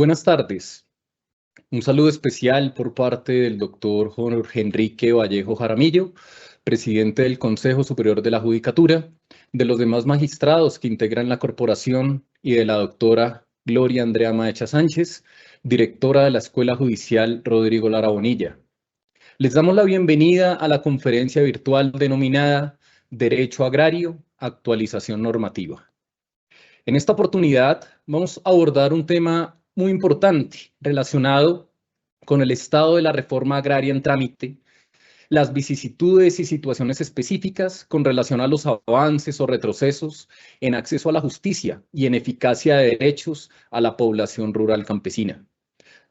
Buenas tardes. Un saludo especial por parte del doctor Jorge Enrique Vallejo Jaramillo, presidente del Consejo Superior de la Judicatura, de los demás magistrados que integran la corporación y de la doctora Gloria Andrea Maecha Sánchez, directora de la Escuela Judicial Rodrigo Lara Bonilla. Les damos la bienvenida a la conferencia virtual denominada Derecho Agrario, Actualización Normativa. En esta oportunidad vamos a abordar un tema muy importante relacionado con el estado de la reforma agraria en trámite, las vicisitudes y situaciones específicas con relación a los avances o retrocesos en acceso a la justicia y en eficacia de derechos a la población rural campesina.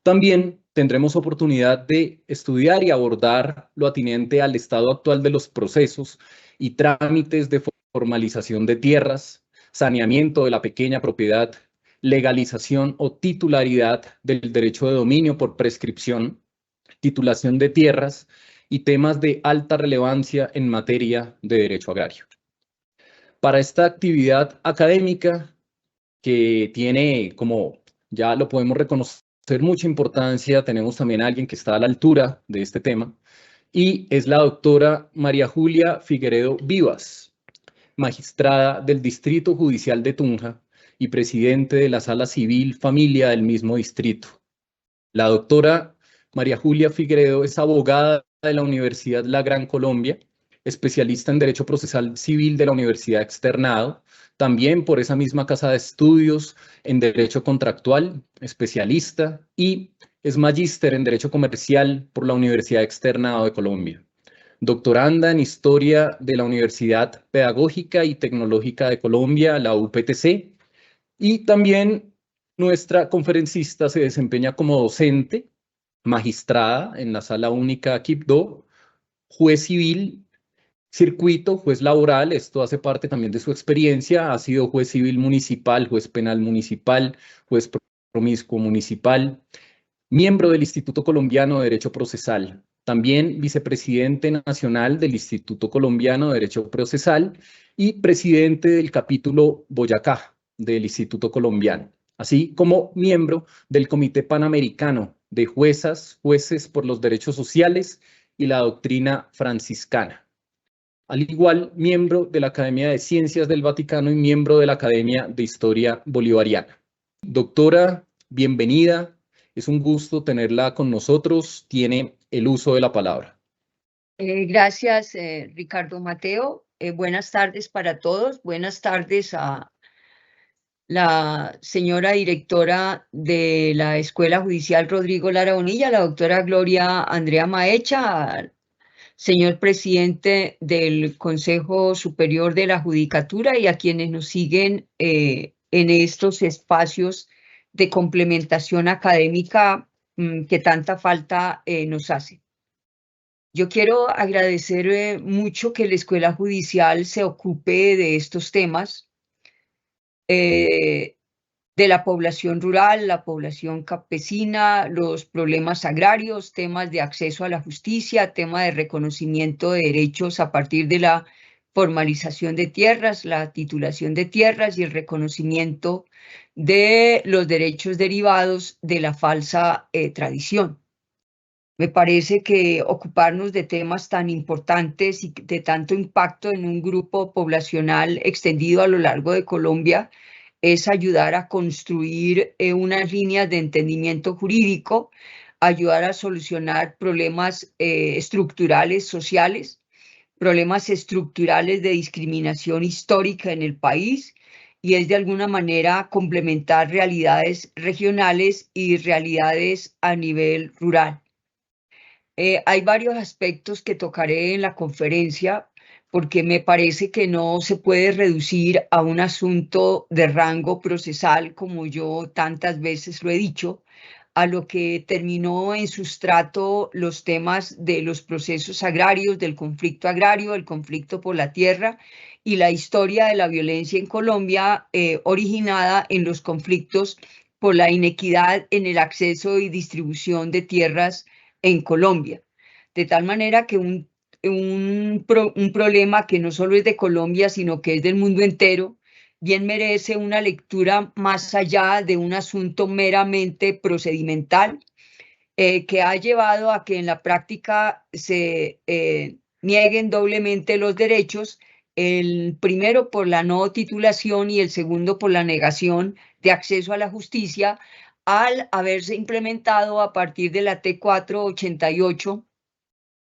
También tendremos oportunidad de estudiar y abordar lo atinente al estado actual de los procesos y trámites de formalización de tierras, saneamiento de la pequeña propiedad, legalización o titularidad del derecho de dominio por prescripción, titulación de tierras y temas de alta relevancia en materia de derecho agrario. Para esta actividad académica, que tiene, como ya lo podemos reconocer, mucha importancia, tenemos también a alguien que está a la altura de este tema, y es la doctora María Julia Figueredo Vivas, magistrada del Distrito Judicial de Tunja y presidente de la Sala Civil Familia del mismo distrito. La doctora María Julia Figueredo es abogada de la Universidad La Gran Colombia, especialista en Derecho Procesal Civil de la Universidad Externado, también por esa misma casa de estudios en Derecho Contractual, especialista, y es magíster en Derecho Comercial por la Universidad Externado de Colombia. Doctoranda en Historia de la Universidad Pedagógica y Tecnológica de Colombia, la UPTC, y también nuestra conferencista se desempeña como docente, magistrada en la Sala Única Quibdó, juez civil, circuito, juez laboral, esto hace parte también de su experiencia, ha sido juez civil municipal, juez penal municipal, juez promiscuo municipal, miembro del Instituto Colombiano de Derecho Procesal, también vicepresidente nacional del Instituto Colombiano de Derecho Procesal y presidente del capítulo Boyacá del Instituto Colombiano, así como miembro del Comité Panamericano de Juezas, Jueces por los Derechos Sociales y la Doctrina Franciscana. Al igual, miembro de la Academia de Ciencias del Vaticano y miembro de la Academia de Historia Bolivariana. Doctora, bienvenida. Es un gusto tenerla con nosotros. Tiene el uso de la palabra. Gracias, Ricardo Mateo. Buenas tardes para todos. Buenas tardes a la señora directora de la Escuela Judicial Rodrigo Lara Bonilla, la doctora Gloria Andrea Maecha, al señor presidente del Consejo Superior de la Judicatura y a quienes nos siguen en estos espacios de complementación académica que tanta falta nos hace. Yo quiero agradecer mucho que la Escuela Judicial se ocupe de estos temas de la población rural, la población campesina, los problemas agrarios, temas de acceso a la justicia, tema de reconocimiento de derechos a partir de la formalización de tierras, la titulación de tierras y el reconocimiento de los derechos derivados de la falsa tradición. Me parece que ocuparnos de temas tan importantes y de tanto impacto en un grupo poblacional extendido a lo largo de Colombia es ayudar a construir unas líneas de entendimiento jurídico, ayudar a solucionar problemas estructurales sociales, problemas estructurales de discriminación histórica en el país, y es de alguna manera complementar realidades regionales y realidades a nivel rural. Hay varios aspectos que tocaré en la conferencia porque me parece que no se puede reducir a un asunto de rango procesal, como yo tantas veces lo he dicho, a lo que terminó en sustrato los temas de los procesos agrarios, del conflicto agrario, el conflicto por la tierra y la historia de la violencia en Colombia originada en los conflictos por la inequidad en el acceso y distribución de tierras en Colombia, de tal manera que un problema que no solo es de Colombia, sino que es del mundo entero, bien merece una lectura más allá de un asunto meramente procedimental, que ha llevado a que en la práctica se nieguen doblemente los derechos, el primero por la no titulación y el segundo por la negación de acceso a la justicia, al haberse implementado a partir de la T488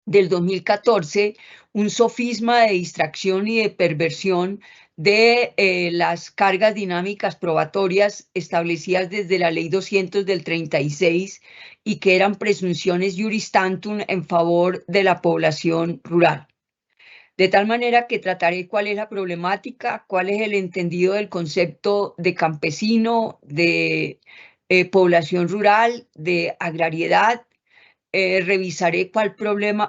del 2014 un sofisma de distracción y de perversión de las cargas dinámicas probatorias establecidas desde la Ley 200 del 36 y que eran presunciones juris tantum en favor de la población rural. De tal manera que trataré cuál es la problemática, cuál es el entendido del concepto de campesino, de población rural, de agrariedad. Revisaré cuál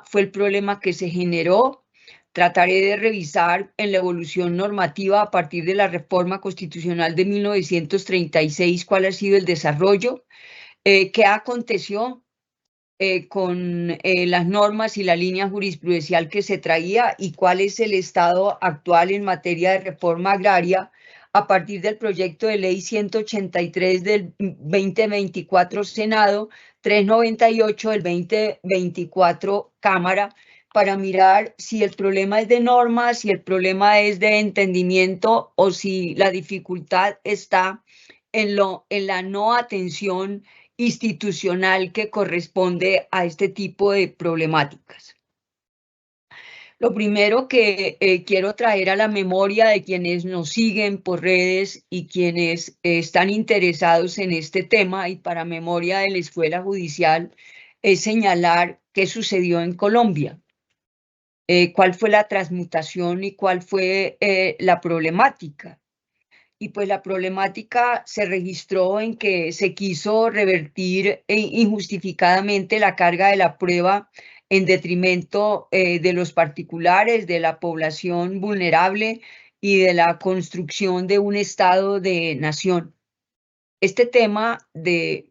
fue el problema que se generó. Trataré de revisar en la evolución normativa a partir de la reforma constitucional de 1936 cuál ha sido el desarrollo, qué aconteció con las normas y la línea jurisprudencial que se traía y cuál es el estado actual en materia de reforma agraria a partir del proyecto de ley 183 del 2024 Senado, 398 del 2024 Cámara, para mirar si el problema es de normas, si el problema es de entendimiento o si la dificultad está en la no atención institucional que corresponde a este tipo de problemáticas. Lo primero que quiero traer a la memoria de quienes nos siguen por redes y quienes están interesados en este tema y para memoria de la Escuela Judicial es señalar qué sucedió en Colombia, cuál fue la transmutación y cuál fue la problemática. Y pues la problemática se registró en que se quiso revertir injustificadamente la carga de la prueba en detrimento de los particulares, de la población vulnerable y de la construcción de un Estado de nación. Este tema de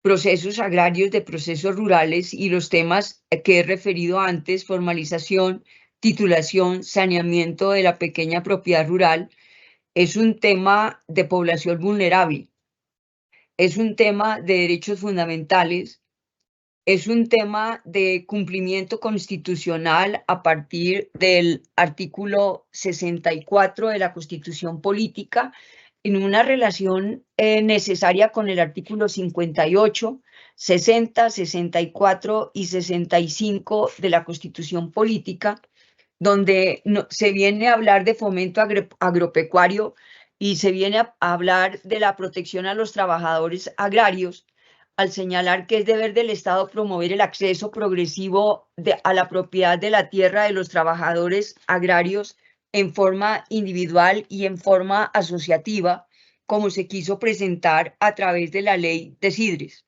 procesos agrarios, de procesos rurales y los temas que he referido antes, formalización, titulación, saneamiento de la pequeña propiedad rural, es un tema de población vulnerable, es un tema de derechos fundamentales, es un tema de cumplimiento constitucional a partir del artículo 64 de la Constitución Política, en una relación necesaria con el artículo 58, 60, 64 y 65 de la Constitución Política, donde se viene a hablar de fomento agropecuario y se viene a hablar de la protección a los trabajadores agrarios, al señalar que es deber del Estado promover el acceso progresivo a la propiedad de la tierra de los trabajadores agrarios en forma individual y en forma asociativa, como se quiso presentar a través de la ley de Sidres.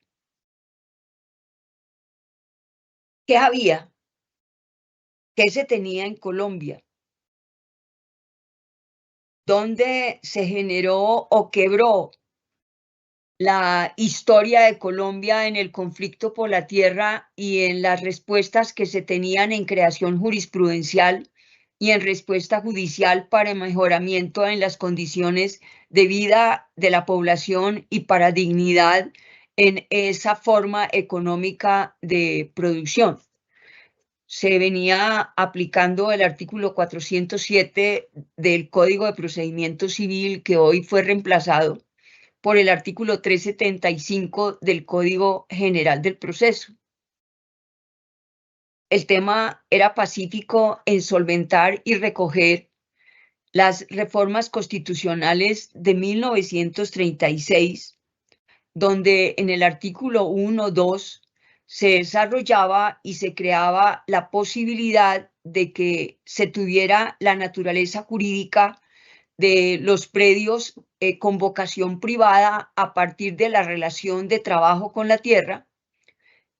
¿Qué había? ¿Qué se tenía en Colombia? ¿Dónde se generó o quebró la historia de Colombia en el conflicto por la tierra y en las respuestas que se tenían en creación jurisprudencial y en respuesta judicial para el mejoramiento en las condiciones de vida de la población y para dignidad en esa forma económica de producción? Se venía aplicando el artículo 407 del Código de Procedimiento Civil, que hoy fue reemplazado por el artículo 375 del Código General del Proceso. El tema era pacífico en solventar y recoger las reformas constitucionales de 1936, donde en el artículo 1, 2, se desarrollaba y se creaba la posibilidad de que se tuviera la naturaleza jurídica de los predios con vocación privada a partir de la relación de trabajo con la tierra.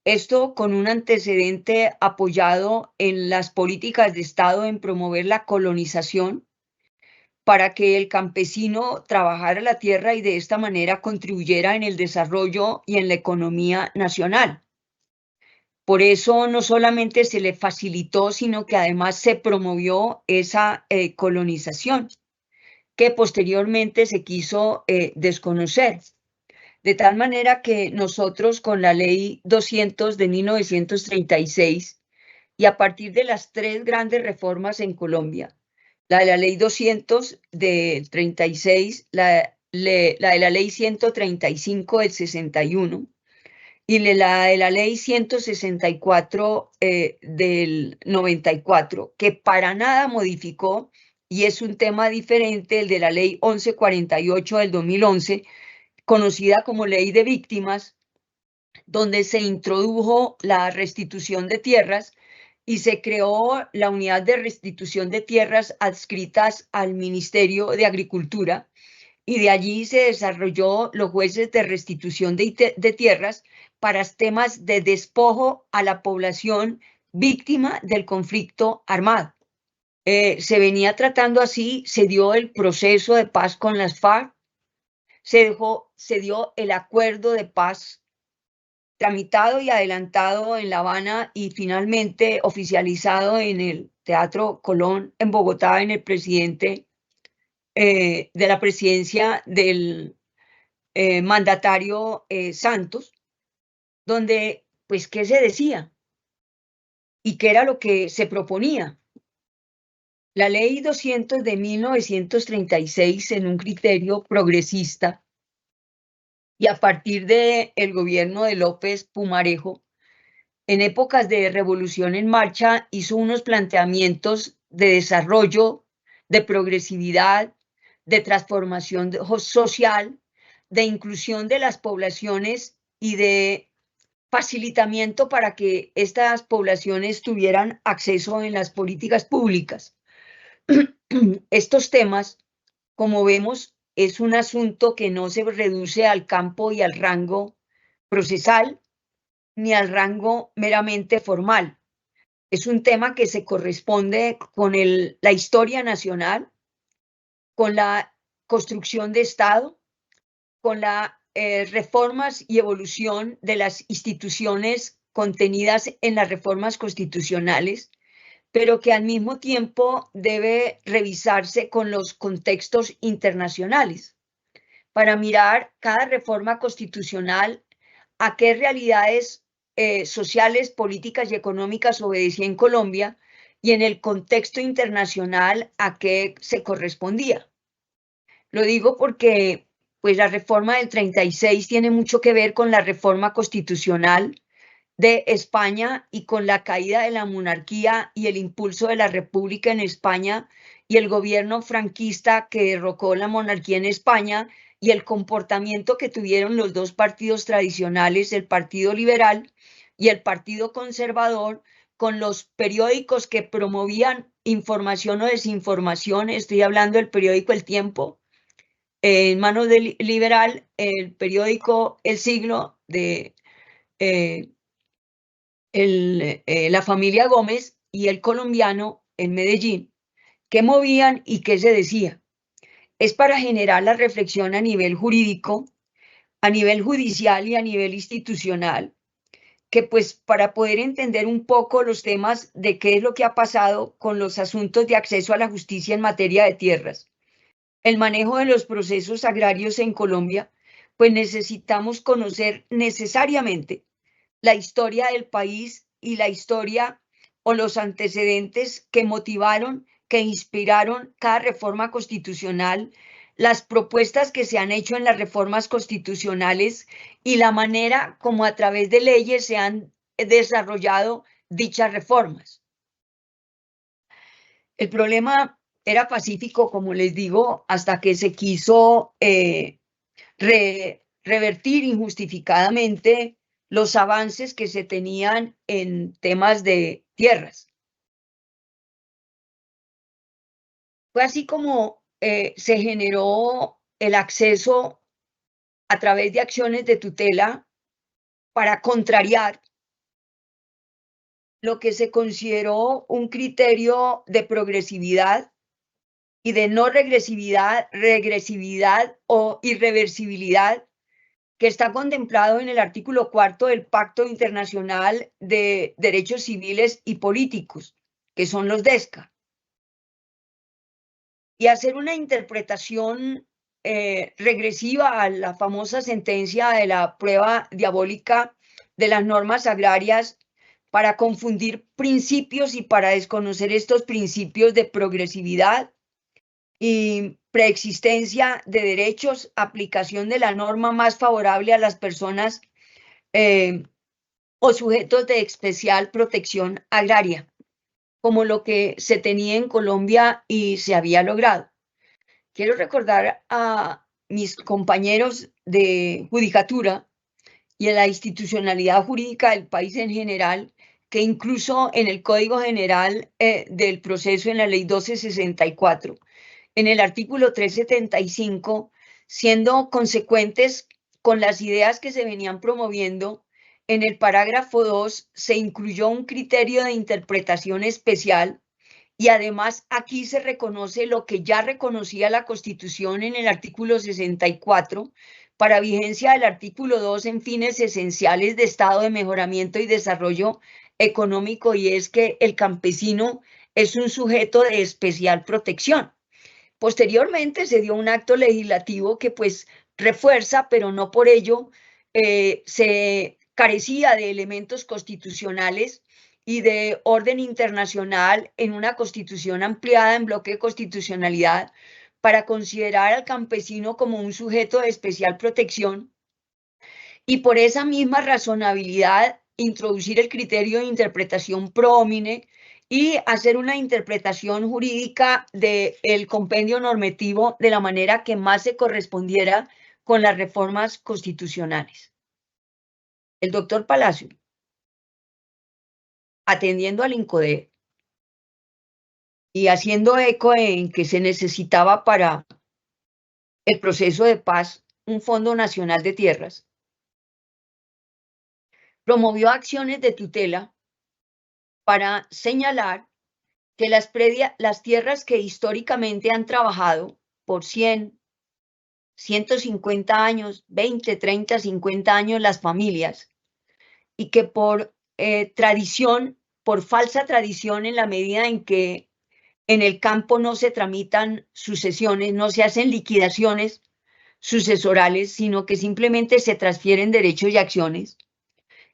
Esto con un antecedente apoyado en las políticas de Estado en promover la colonización para que el campesino trabajara la tierra y de esta manera contribuyera en el desarrollo y en la economía nacional. Por eso no solamente se le facilitó, sino que además se promovió esa colonización, que posteriormente se quiso desconocer. De tal manera que nosotros con la ley 200 de 1936 y a partir de las tres grandes reformas en Colombia, la de la ley 200 del 36, la de la ley 135 del 61 y la de la ley 164 del 94, que para nada modificó, y es un tema diferente, el de la ley 1148 del 2011, conocida como ley de víctimas, donde se introdujo la restitución de tierras y se creó la unidad de restitución de tierras adscritas al Ministerio de Agricultura, y de allí se desarrolló los jueces de restitución de tierras para temas de despojo a la población víctima del conflicto armado. Se venía tratando así, se dio el proceso de paz con las FARC, se dio el acuerdo de paz tramitado y adelantado en La Habana y finalmente oficializado en el Teatro Colón en Bogotá en el presidente de la presidencia del mandatario Santos, donde, pues, ¿qué se decía? ¿Y qué era lo que se proponía? La ley 200 de 1936, en un criterio progresista, y a partir del gobierno de López Pumarejo, en épocas de revolución en marcha, hizo unos planteamientos de desarrollo, de progresividad, de transformación social, de inclusión de las poblaciones y de facilitamiento para que estas poblaciones tuvieran acceso en las políticas públicas. Estos temas, como vemos, es un asunto que no se reduce al campo y al rango procesal, ni al rango meramente formal. Es un tema que se corresponde con la historia nacional, con la construcción de Estado, con las reformas y evolución de las instituciones contenidas en las reformas constitucionales, pero que al mismo tiempo debe revisarse con los contextos internacionales para mirar cada reforma constitucional a qué realidades sociales, políticas y económicas obedecía en Colombia y en el contexto internacional a qué se correspondía. Lo digo porque pues la reforma del 36 tiene mucho que ver con la reforma constitucional de España y con la caída de la monarquía y el impulso de la república en España y el gobierno franquista que derrocó la monarquía en España y el comportamiento que tuvieron los dos partidos tradicionales, el Partido Liberal y el Partido Conservador, con los periódicos que promovían información o desinformación. Estoy hablando del periódico El Tiempo, en manos del Liberal, el periódico El Siglo de la familia Gómez y El Colombiano en Medellín. ¿Qué movían y qué se decía? Es para generar la reflexión a nivel jurídico, a nivel judicial y a nivel institucional, que pues para poder entender un poco los temas de qué es lo que ha pasado con los asuntos de acceso a la justicia en materia de tierras, el manejo de los procesos agrarios en Colombia, pues necesitamos conocer necesariamente la historia del país y la historia o los antecedentes que motivaron, que inspiraron cada reforma constitucional, las propuestas que se han hecho en las reformas constitucionales y la manera como a través de leyes se han desarrollado dichas reformas. El problema era pacífico, como les digo, hasta que se quiso revertir injustificadamente los avances que se tenían en temas de tierras. Fue así como se generó el acceso a través de acciones de tutela para contrariar lo que se consideró un criterio de progresividad y de no regresividad o irreversibilidad que está contemplado en el artículo 4 del Pacto Internacional de Derechos Civiles y Políticos, que son los DESCA. y hacer una interpretación regresiva a la famosa sentencia de la prueba diabólica de las normas agrarias para confundir principios y para desconocer estos principios de progresividad y preexistencia de derechos, aplicación de la norma más favorable a las personas o sujetos de especial protección agraria, como lo que se tenía en Colombia y se había logrado. Quiero recordar a mis compañeros de judicatura y en la institucionalidad jurídica del país en general, que incluso en el Código General del Proceso, en la Ley 1264, en el artículo 375, siendo consecuentes con las ideas que se venían promoviendo, en el parágrafo 2 se incluyó un criterio de interpretación especial y además aquí se reconoce lo que ya reconocía la Constitución en el artículo 64 para vigencia del artículo 2 en fines esenciales de estado de mejoramiento y desarrollo económico, y es que el campesino es un sujeto de especial protección. Posteriormente se dio un acto legislativo que pues refuerza, pero no por ello se carecía de elementos constitucionales y de orden internacional en una constitución ampliada en bloque de constitucionalidad para considerar al campesino como un sujeto de especial protección y por esa misma razonabilidad introducir el criterio de interpretación pro homine y hacer una interpretación jurídica del compendio normativo de la manera que más se correspondiera con las reformas constitucionales. El doctor Palacio, atendiendo al INCODER y haciendo eco en que se necesitaba para el proceso de paz un Fondo Nacional de Tierras, promovió acciones de tutela para señalar que las tierras que históricamente han trabajado por 100, 150 años, 20, 30, 50 años las familias, y que por tradición, por falsa tradición, en la medida en que en el campo no se tramitan sucesiones, no se hacen liquidaciones sucesorales, sino que simplemente se transfieren derechos y acciones,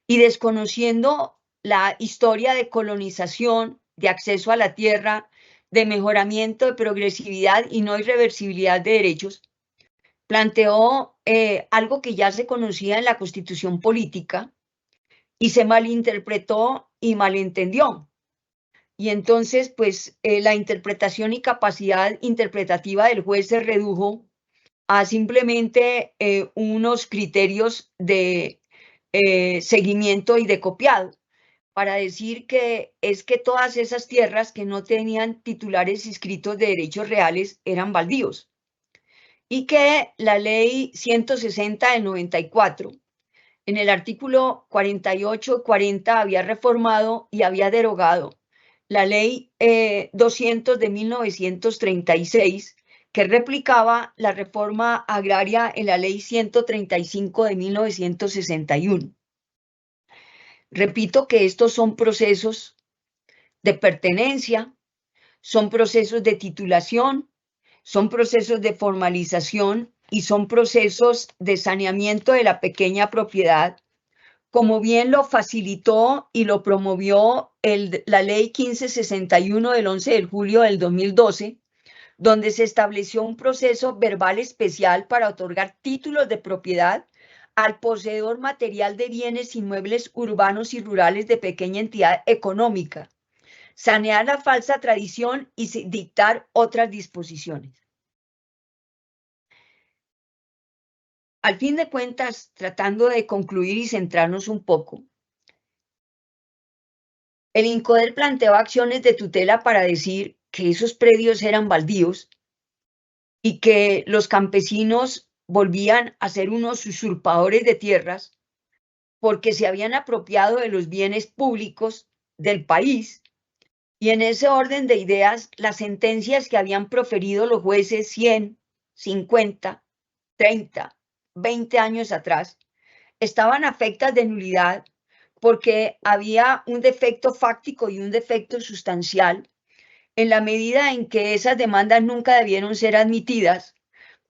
y desconociendo la historia de colonización, de acceso a la tierra, de mejoramiento, de progresividad y no irreversibilidad de derechos, planteó algo que ya se conocía en la Constitución política y se malinterpretó y malentendió. Y entonces, pues, la interpretación y capacidad interpretativa del juez se redujo a simplemente unos criterios de seguimiento y de copiado, para decir que es que todas esas tierras que no tenían titulares inscritos de derechos reales eran baldíos, y que la ley 160 del 94, en el artículo 48 y 40, había reformado y había derogado la ley 200 de 1936, que replicaba la reforma agraria en la ley 135 de 1961. Repito que estos son procesos de pertenencia, son procesos de titulación, son procesos de formalización y son procesos de saneamiento de la pequeña propiedad, como bien lo facilitó y lo promovió la ley 1561 del 11 de julio del 2012, donde se estableció un proceso verbal especial para otorgar títulos de propiedad al poseedor material de bienes inmuebles urbanos y rurales de pequeña entidad económica, sanear la falsa tradición y dictar otras disposiciones. Al fin de cuentas, tratando de concluir y centrarnos un poco, el INCODER planteó acciones de tutela para decir que esos predios eran baldíos y que los campesinos volvían a ser unos usurpadores de tierras porque se habían apropiado de los bienes públicos del país. Y en ese orden de ideas, las sentencias que habían proferido los jueces 100, 50, 30, 20 años atrás, estaban afectas de nulidad porque había un defecto fáctico y un defecto sustancial en la medida en que esas demandas nunca debieron ser admitidas,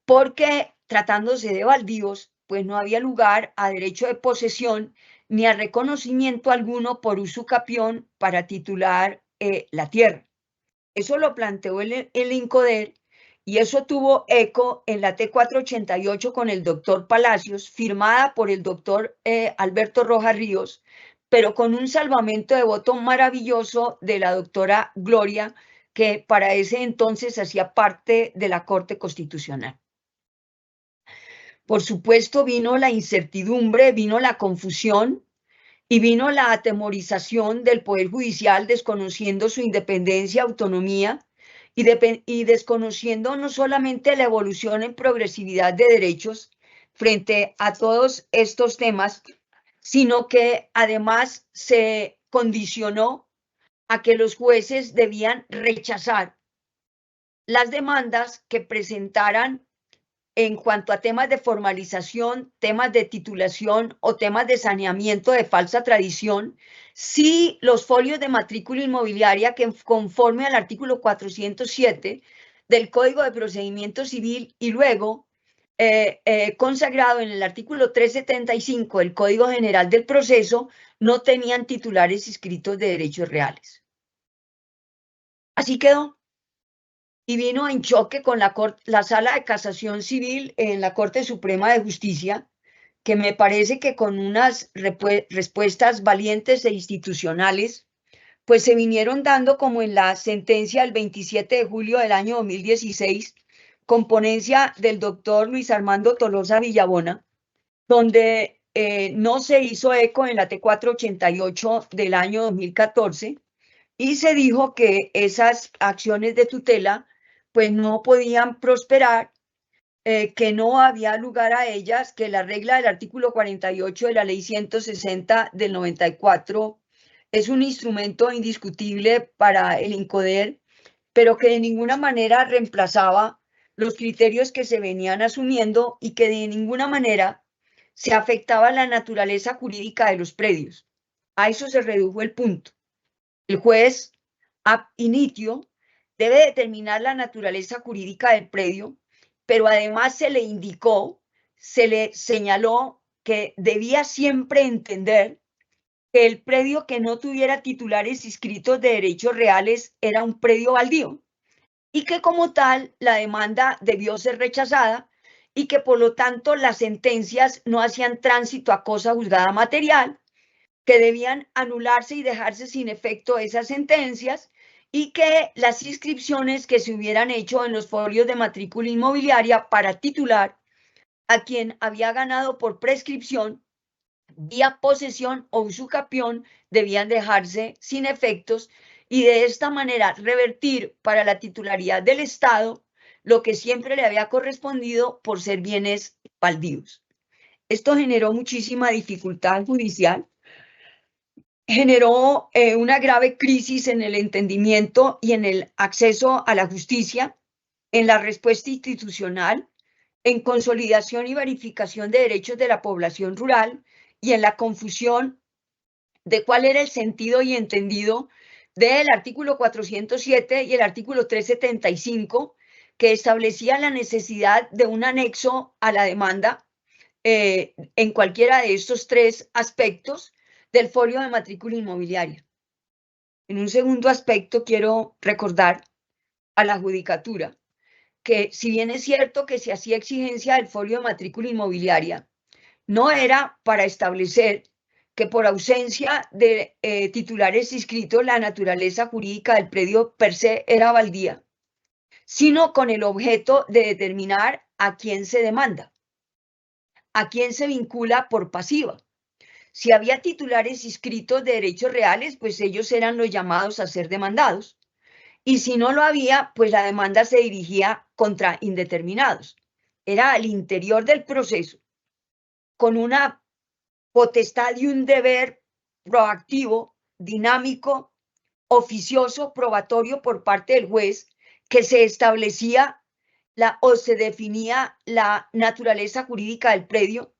porque tratándose de baldíos, pues no había lugar a derecho de posesión ni a reconocimiento alguno por usucapión para titular la tierra. Eso lo planteó el INCODER y eso tuvo eco en la T488 con el doctor Palacios, firmada por el doctor Alberto Rojas Ríos, pero con un salvamento de voto maravilloso de la doctora Gloria, que para ese entonces hacía parte de la Corte Constitucional. Por supuesto, vino la incertidumbre, vino la confusión y vino la atemorización del Poder Judicial, desconociendo su independencia, autonomía y desconociendo no solamente la evolución en progresividad de derechos frente a todos estos temas, sino que además se condicionó a que los jueces debían rechazar las demandas que presentaran en cuanto a temas de formalización, temas de titulación o temas de saneamiento de falsa tradición, si los folios de matrícula inmobiliaria que conforme al artículo 407 del Código de Procedimiento Civil y luego consagrado en el artículo 375 del Código General del Proceso no tenían titulares inscritos de derechos reales. Así quedó. Y vino en choque con la Sala de Casación Civil en la Corte Suprema de Justicia, que me parece que con unas respuestas valientes e institucionales, pues se vinieron dando como en la sentencia del 27 de julio del año 2016, con ponencia del doctor Luis Armando Tolosa Villabona, donde no se hizo eco en la T488 del año 2014, y se dijo que esas acciones de tutela pues no podían prosperar, que no había lugar a ellas, que la regla del artículo 48 de la ley 160 del 94 es un instrumento indiscutible para el INCODER, pero que de ninguna manera reemplazaba los criterios que se venían asumiendo y que de ninguna manera se afectaba la naturaleza jurídica de los predios. A eso se redujo el punto. El juez ab initio debe determinar la naturaleza jurídica del predio, pero además se le indicó, se le señaló que debía siempre entender que el predio que no tuviera titulares inscritos de derechos reales era un predio baldío y que como tal la demanda debió ser rechazada y que por lo tanto las sentencias no hacían tránsito a cosa juzgada material, que debían anularse y dejarse sin efecto esas sentencias y que las inscripciones que se hubieran hecho en los folios de matrícula inmobiliaria para titular a quien había ganado por prescripción, vía posesión o usucapión, debían dejarse sin efectos y de esta manera revertir para la titularidad del Estado lo que siempre le había correspondido por ser bienes baldíos. Esto generó muchísima dificultad judicial, generó una grave crisis en el entendimiento y en el acceso a la justicia, en la respuesta institucional, en consolidación y verificación de derechos de la población rural y en la confusión de cuál era el sentido y entendido del artículo 407 y el artículo 375, que establecía la necesidad de un anexo a la demanda en cualquiera de estos tres aspectos del folio de matrícula inmobiliaria. En un segundo aspecto, quiero recordar a la judicatura que si bien es cierto que se hacía exigencia del folio de matrícula inmobiliaria, no era para establecer que por ausencia de titulares inscritos la naturaleza jurídica del predio per se era baldía, sino con el objeto de determinar a quién se demanda, a quién se vincula por pasiva. Si había titulares inscritos de derechos reales, pues ellos eran los llamados a ser demandados. Y si no lo había, pues la demanda se dirigía contra indeterminados. Era al interior del proceso, con una potestad y un deber proactivo, dinámico, oficioso, probatorio por parte del juez, que se establecía o se definía la naturaleza jurídica del predio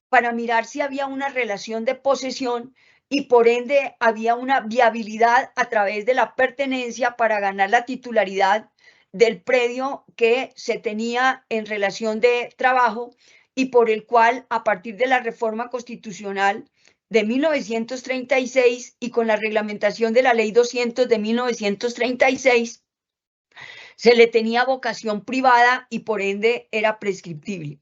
para mirar si había una relación de posesión y por ende había una viabilidad a través de la pertenencia para ganar la titularidad del predio que se tenía en relación de trabajo y por el cual, a partir de la reforma constitucional de 1936 y con la reglamentación de la Ley 200 de 1936, se le tenía vocación privada y por ende era prescriptible.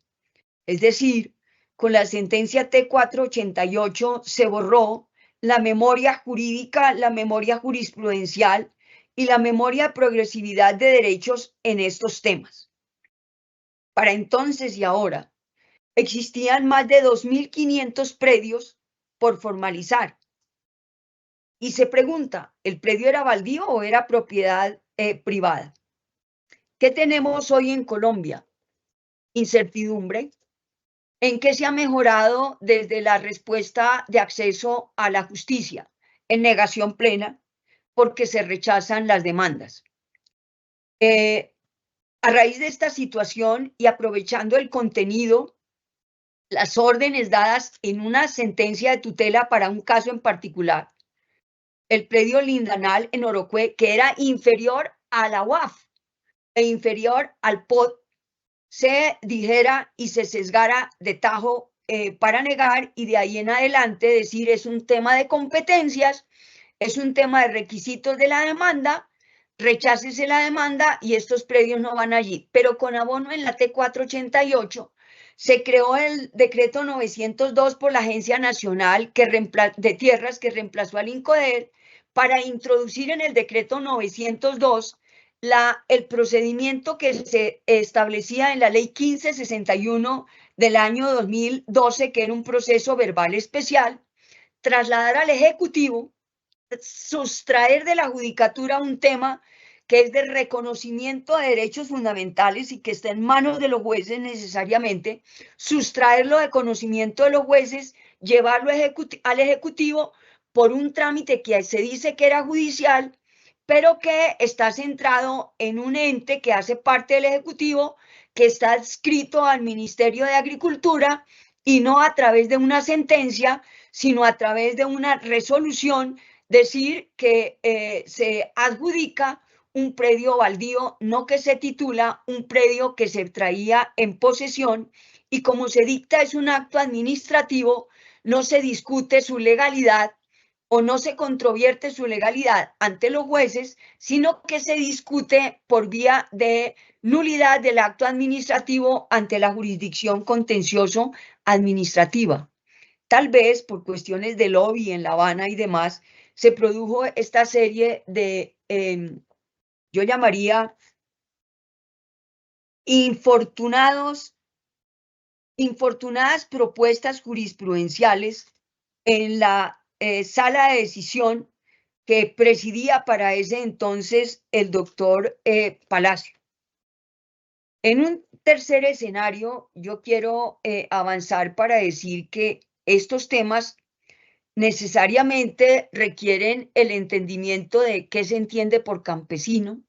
Es decir, con la sentencia T488 se borró la memoria jurídica, la memoria jurisprudencial y la memoria de progresividad de derechos en estos temas. Para entonces y ahora, existían más de 2.500 predios por formalizar. Y se pregunta, ¿el predio era baldío o era propiedad privada? ¿Qué tenemos hoy en Colombia? Incertidumbre. ¿En qué se ha mejorado desde la respuesta de acceso a la justicia? En negación plena, porque se rechazan las demandas. A raíz de esta situación y aprovechando el contenido, las órdenes dadas en una sentencia de tutela para un caso en particular, el predio Lindanal en Orocue, que era inferior a la UAF e inferior al POD, se dijera y se sesgara de tajo para negar y de ahí en adelante decir es un tema de competencias, es un tema de requisitos de la demanda, rechácese la demanda y estos predios no van allí. Pero con abono en la T488 se creó el decreto 902 por la Agencia Nacional de Tierras que reemplazó al INCODER para introducir en el decreto 902 el procedimiento que se establecía en la ley 1561 del año 2012, que era un proceso verbal especial, trasladar al Ejecutivo, sustraer de la judicatura un tema que es de reconocimiento de derechos fundamentales y que está en manos de los jueces necesariamente, sustraerlo de conocimiento de los jueces, llevarlo al Ejecutivo por un trámite que se dice que era judicial, pero que está centrado en un ente que hace parte del Ejecutivo, que está adscrito al Ministerio de Agricultura y no a través de una sentencia, sino a través de una resolución, decir que se adjudica un predio baldío, no que se titula un predio que se traía en posesión y como se dicta es un acto administrativo, no se discute su legalidad o no se controvierte su legalidad ante los jueces, sino que se discute por vía de nulidad del acto administrativo ante la jurisdicción contencioso administrativa. Tal vez por cuestiones de lobby en La Habana y demás, se produjo esta serie de, yo llamaría, infortunadas propuestas jurisprudenciales en la sala de decisión que presidía para ese entonces el doctor Palacio. En un tercer escenario, yo quiero avanzar para decir que estos temas necesariamente requieren el entendimiento de qué se entiende por campesino,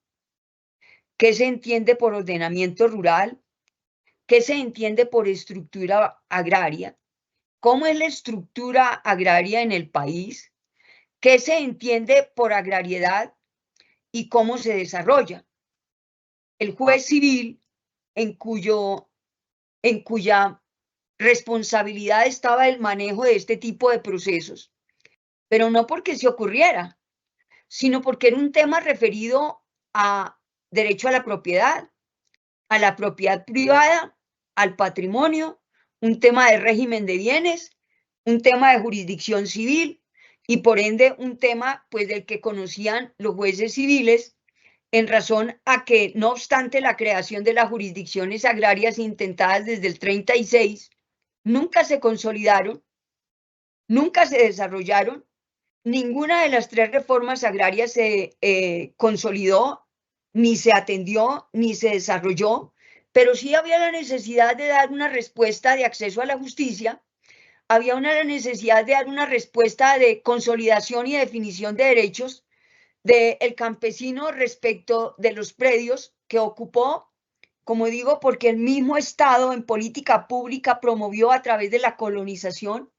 qué se entiende por ordenamiento rural, qué se entiende por estructura agraria, cómo es la estructura agraria en el país, qué se entiende por agrariedad y cómo se desarrolla. El juez civil, en cuya responsabilidad estaba el manejo de este tipo de procesos, pero no porque se ocurriera, sino porque era un tema referido a derecho a la propiedad privada, al patrimonio, un tema de régimen de bienes, un tema de jurisdicción civil y por ende un tema pues del que conocían los jueces civiles en razón a que no obstante la creación de las jurisdicciones agrarias intentadas desde el 36, nunca se consolidaron, nunca se desarrollaron, ninguna de las tres reformas agrarias se consolidó, ni se atendió, ni se desarrolló, pero sí había la necesidad de dar una respuesta de acceso a la justicia, había una necesidad de dar una respuesta de consolidación y definición de derechos del campesino respecto de los predios que ocupó, como digo, porque el mismo Estado en política pública promovió a través de la colonización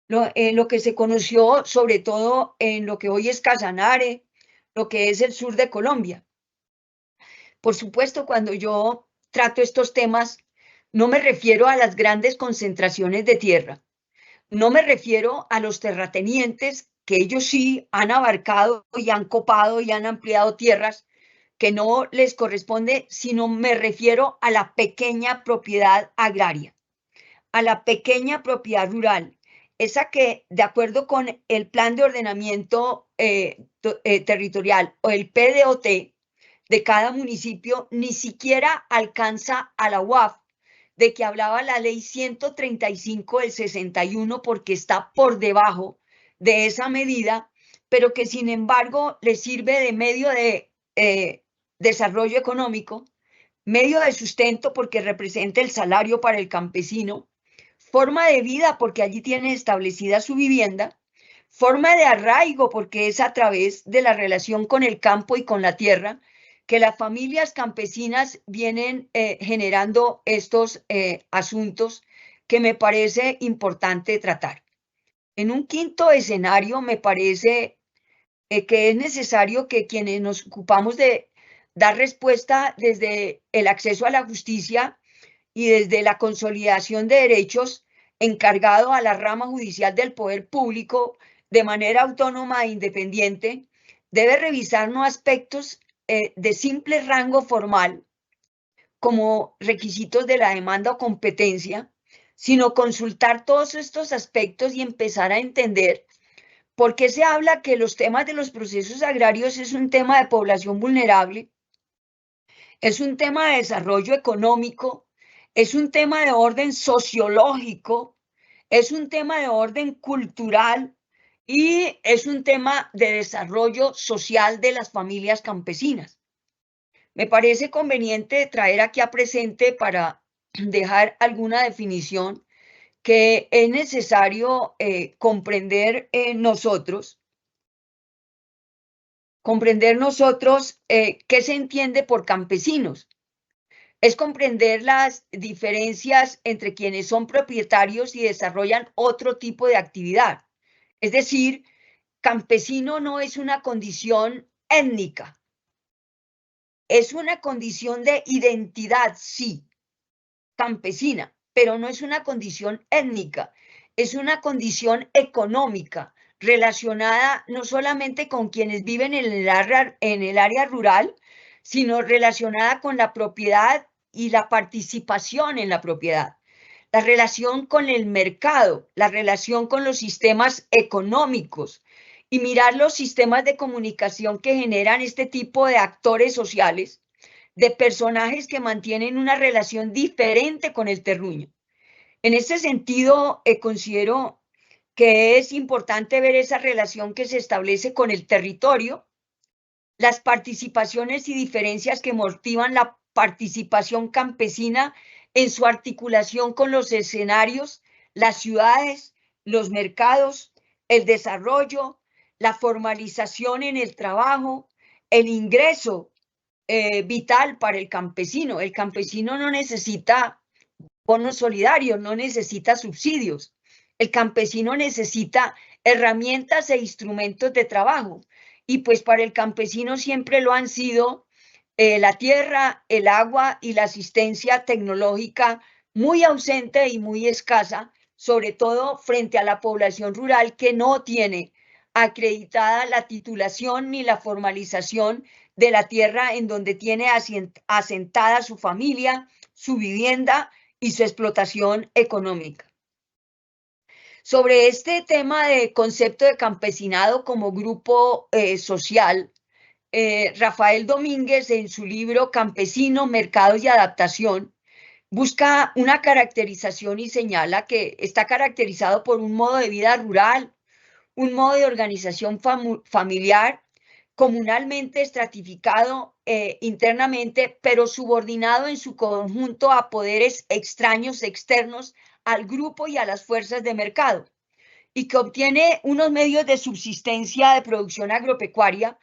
lo que se conoció sobre todo en lo que hoy es Casanare, lo que es el sur de Colombia. Por supuesto, cuando yo trato estos temas, no me refiero a las grandes concentraciones de tierra, no me refiero a los terratenientes, que ellos sí han abarcado y han copado y han ampliado tierras que no les corresponde, sino me refiero a la pequeña propiedad agraria, a la pequeña propiedad rural, esa que, de acuerdo con el Plan de Ordenamiento Territorial o el PDOT de cada municipio, ni siquiera alcanza a la UAF, de que hablaba la ley 135 del 61, porque está por debajo de esa medida, pero que sin embargo le sirve de medio de desarrollo económico, medio de sustento porque representa el salario para el campesino, forma de vida porque allí tiene establecida su vivienda, forma de arraigo porque es a través de la relación con el campo y con la tierra que las familias campesinas vienen generando estos asuntos que me parece importante tratar. En un quinto escenario, me parece que es necesario que quienes nos ocupamos de dar respuesta desde el acceso a la justicia y desde la consolidación de derechos encargado a la rama judicial del poder público de manera autónoma e independiente, debe revisar no aspectos de simple rango formal, como requisitos de la demanda o competencia, sino consultar todos estos aspectos y empezar a entender por qué se habla que los temas de los procesos agrarios es un tema de población vulnerable, es un tema de desarrollo económico, es un tema de orden sociológico, es un tema de orden cultural y es un tema de desarrollo social de las familias campesinas. Me parece conveniente traer aquí a presente para dejar alguna definición que es necesario comprender nosotros qué se entiende por campesinos. Es comprender las diferencias entre quienes son propietarios y desarrollan otro tipo de actividad. Es decir, campesino no es una condición étnica, es una condición de identidad, sí, campesina, pero no es una condición étnica, es una condición económica relacionada no solamente con quienes viven en el área rural, sino relacionada con la propiedad y la participación en la propiedad, la relación con el mercado, la relación con los sistemas económicos y mirar los sistemas de comunicación que generan este tipo de actores sociales, de personajes que mantienen una relación diferente con el terruño. En este sentido, considero que es importante ver esa relación que se establece con el territorio, las participaciones y diferencias que motivan la participación campesina en su articulación con los escenarios, las ciudades, los mercados, el desarrollo, la formalización en el trabajo, el ingreso vital para el campesino. El campesino no necesita bonos solidarios, no necesita subsidios. El campesino necesita herramientas e instrumentos de trabajo. Y pues para el campesino siempre lo han sido la tierra, el agua y la asistencia tecnológica, muy ausente y muy escasa, sobre todo frente a la población rural que no tiene acreditada la titulación ni la formalización de la tierra en donde tiene asentada su familia, su vivienda y su explotación económica. Sobre este tema de concepto de campesinado como grupo social, Rafael Domínguez, en su libro Campesino, Mercados y Adaptación, busca una caracterización y señala que está caracterizado por un modo de vida rural, un modo de organización familiar, comunalmente estratificado internamente, pero subordinado en su conjunto a poderes extraños, externos al grupo y a las fuerzas de mercado, y que obtiene unos medios de subsistencia de producción agropecuaria,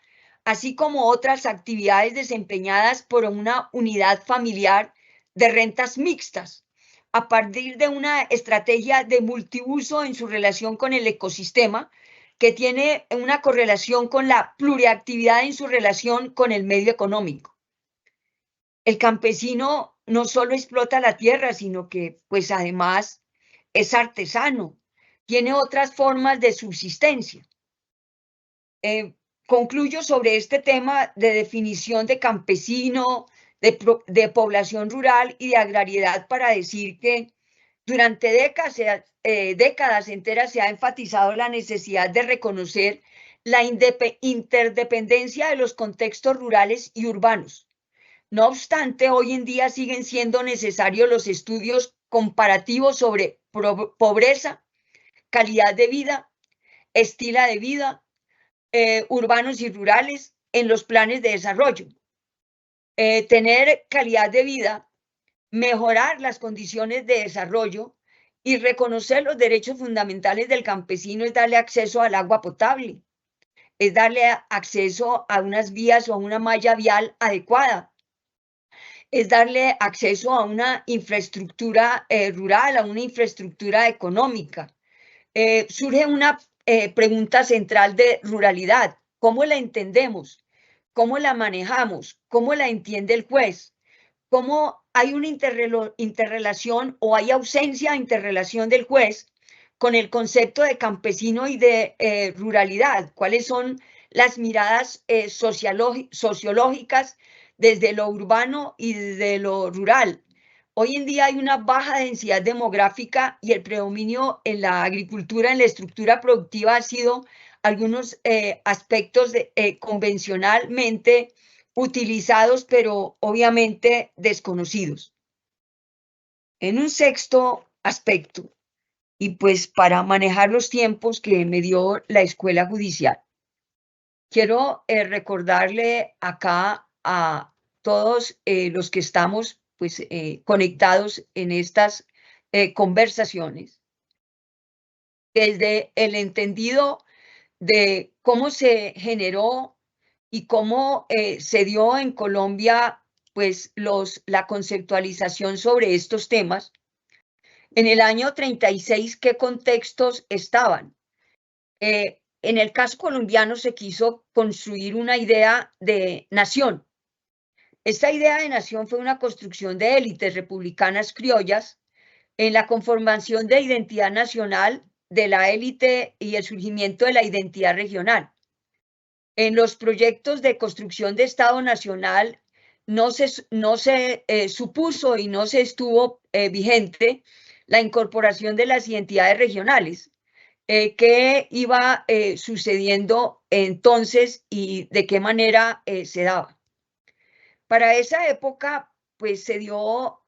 así como otras actividades desempeñadas por una unidad familiar de rentas mixtas, a partir de una estrategia de multiuso en su relación con el ecosistema, que tiene una correlación con la pluriactividad en su relación con el medio económico. El campesino no solo explota la tierra, sino que pues además es artesano, tiene otras formas de subsistencia. Concluyo sobre este tema de definición de campesino, de población rural y de agrariedad para decir que durante décadas enteras se ha enfatizado la necesidad de reconocer la interdependencia de los contextos rurales y urbanos. No obstante, hoy en día siguen siendo necesarios los estudios comparativos sobre pobreza, calidad de vida, estilo de vida, urbanos y rurales en los planes de desarrollo. Tener calidad de vida, mejorar las condiciones de desarrollo y reconocer los derechos fundamentales del campesino es darle acceso al agua potable, es darle acceso a unas vías o a una malla vial adecuada, es darle acceso a una infraestructura rural, a una infraestructura económica. Surge una pregunta central de ruralidad. ¿Cómo la entendemos? ¿Cómo la manejamos? ¿Cómo la entiende el juez? ¿Cómo hay una interrelación o hay ausencia de interrelación del juez con el concepto de campesino y de ruralidad? ¿Cuáles son las miradas sociológicas desde lo urbano y desde lo rural? Hoy en día hay una baja densidad demográfica y el predominio en la agricultura, en la estructura productiva, ha sido algunos aspectos convencionalmente utilizados, pero obviamente desconocidos. En un sexto aspecto, y pues para manejar los tiempos que me dio la escuela judicial, quiero recordarle acá a todos los que estamos pues, conectados en estas conversaciones, desde el entendido de cómo se generó y cómo se dio en Colombia pues, la conceptualización sobre estos temas. En el año 36, ¿qué contextos estaban? En el caso colombiano se quiso construir una idea de nación. Esta idea de nación fue una construcción de élites republicanas criollas en la conformación de identidad nacional de la élite y el surgimiento de la identidad regional. En los proyectos de construcción de Estado Nacional no se supuso y no se estuvo vigente la incorporación de las identidades regionales. ¿Qué iba sucediendo entonces y de qué manera se daba? Para esa época, pues se dio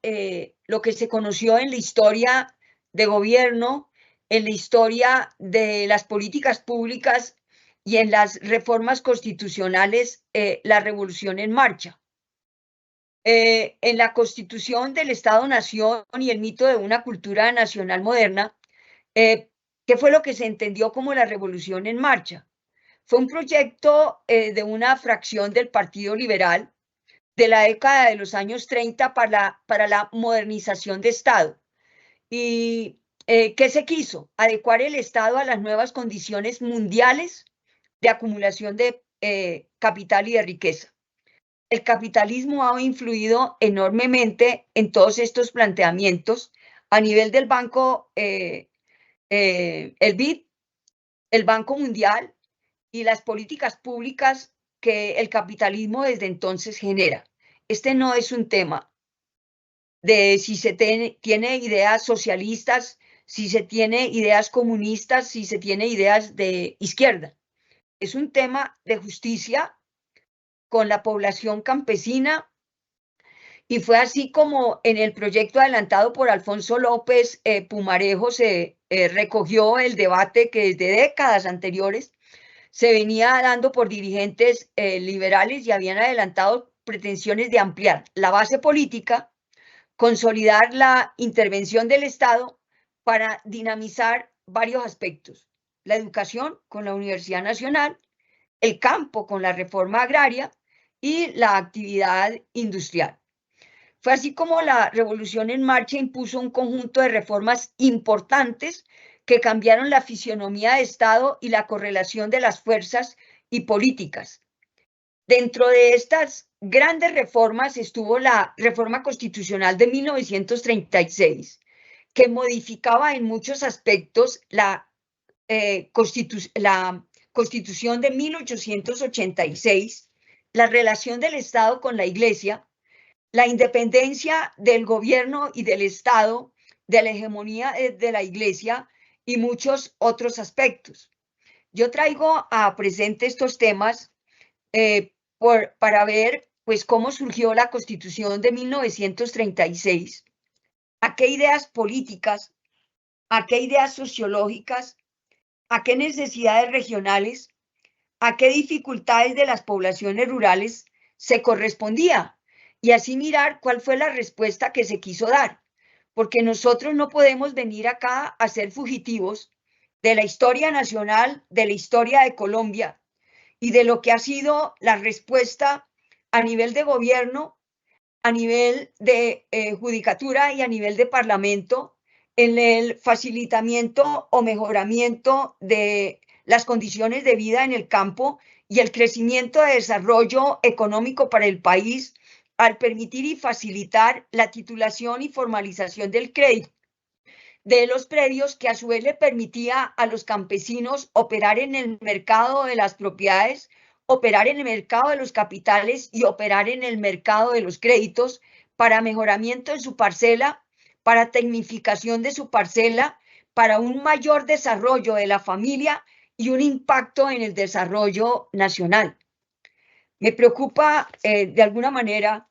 lo que se conoció en la historia de gobierno, en la historia de las políticas públicas y en las reformas constitucionales, la revolución en marcha. En la constitución del Estado-Nación y el mito de una cultura nacional moderna, ¿qué fue lo que se entendió como la revolución en marcha? Fue un proyecto de una fracción del Partido Liberal de la década de los años 30 para la modernización de Estado. ¿Y qué se quiso? Adecuar el Estado a las nuevas condiciones mundiales de acumulación de capital y de riqueza. El capitalismo ha influido enormemente en todos estos planteamientos a nivel del Banco, el BID, el Banco Mundial y las políticas públicas que el capitalismo desde entonces genera. Este no es un tema de si se tiene ideas socialistas, si se tiene ideas comunistas, si se tiene ideas de izquierda. Es un tema de justicia con la población campesina y fue así como en el proyecto adelantado por Alfonso López Pumarejo se recogió el debate que desde décadas anteriores se venía dando por dirigentes liberales y habían adelantado pretensiones de ampliar la base política, consolidar la intervención del Estado para dinamizar varios aspectos: la educación con la Universidad Nacional, el campo con la reforma agraria y la actividad industrial. Fue así como la Revolución en Marcha impuso un conjunto de reformas importantes que cambiaron la fisionomía de Estado y la correlación de las fuerzas y políticas. Dentro de estas grandes reformas estuvo la Reforma Constitucional de 1936, que modificaba en muchos aspectos la Constitución de 1886, la relación del Estado con la Iglesia, la independencia del gobierno y del Estado, de la hegemonía de la Iglesia y muchos otros aspectos. Yo traigo a presente estos temas para ver pues, cómo surgió la Constitución de 1936, a qué ideas políticas, a qué ideas sociológicas, a qué necesidades regionales, a qué dificultades de las poblaciones rurales se correspondía y así mirar cuál fue la respuesta que se quiso dar, porque nosotros no podemos venir acá a ser fugitivos de la historia nacional, de la historia de Colombia y de lo que ha sido la respuesta a nivel de gobierno, a nivel de judicatura y a nivel de parlamento en el facilitamiento o mejoramiento de las condiciones de vida en el campo y el crecimiento de desarrollo económico para el país al permitir y facilitar la titulación y formalización del crédito de los predios, que a su vez le permitía a los campesinos operar en el mercado de las propiedades, operar en el mercado de los capitales y operar en el mercado de los créditos para mejoramiento de su parcela, para tecnificación de su parcela, para un mayor desarrollo de la familia y un impacto en el desarrollo nacional. Me preocupa de alguna manera,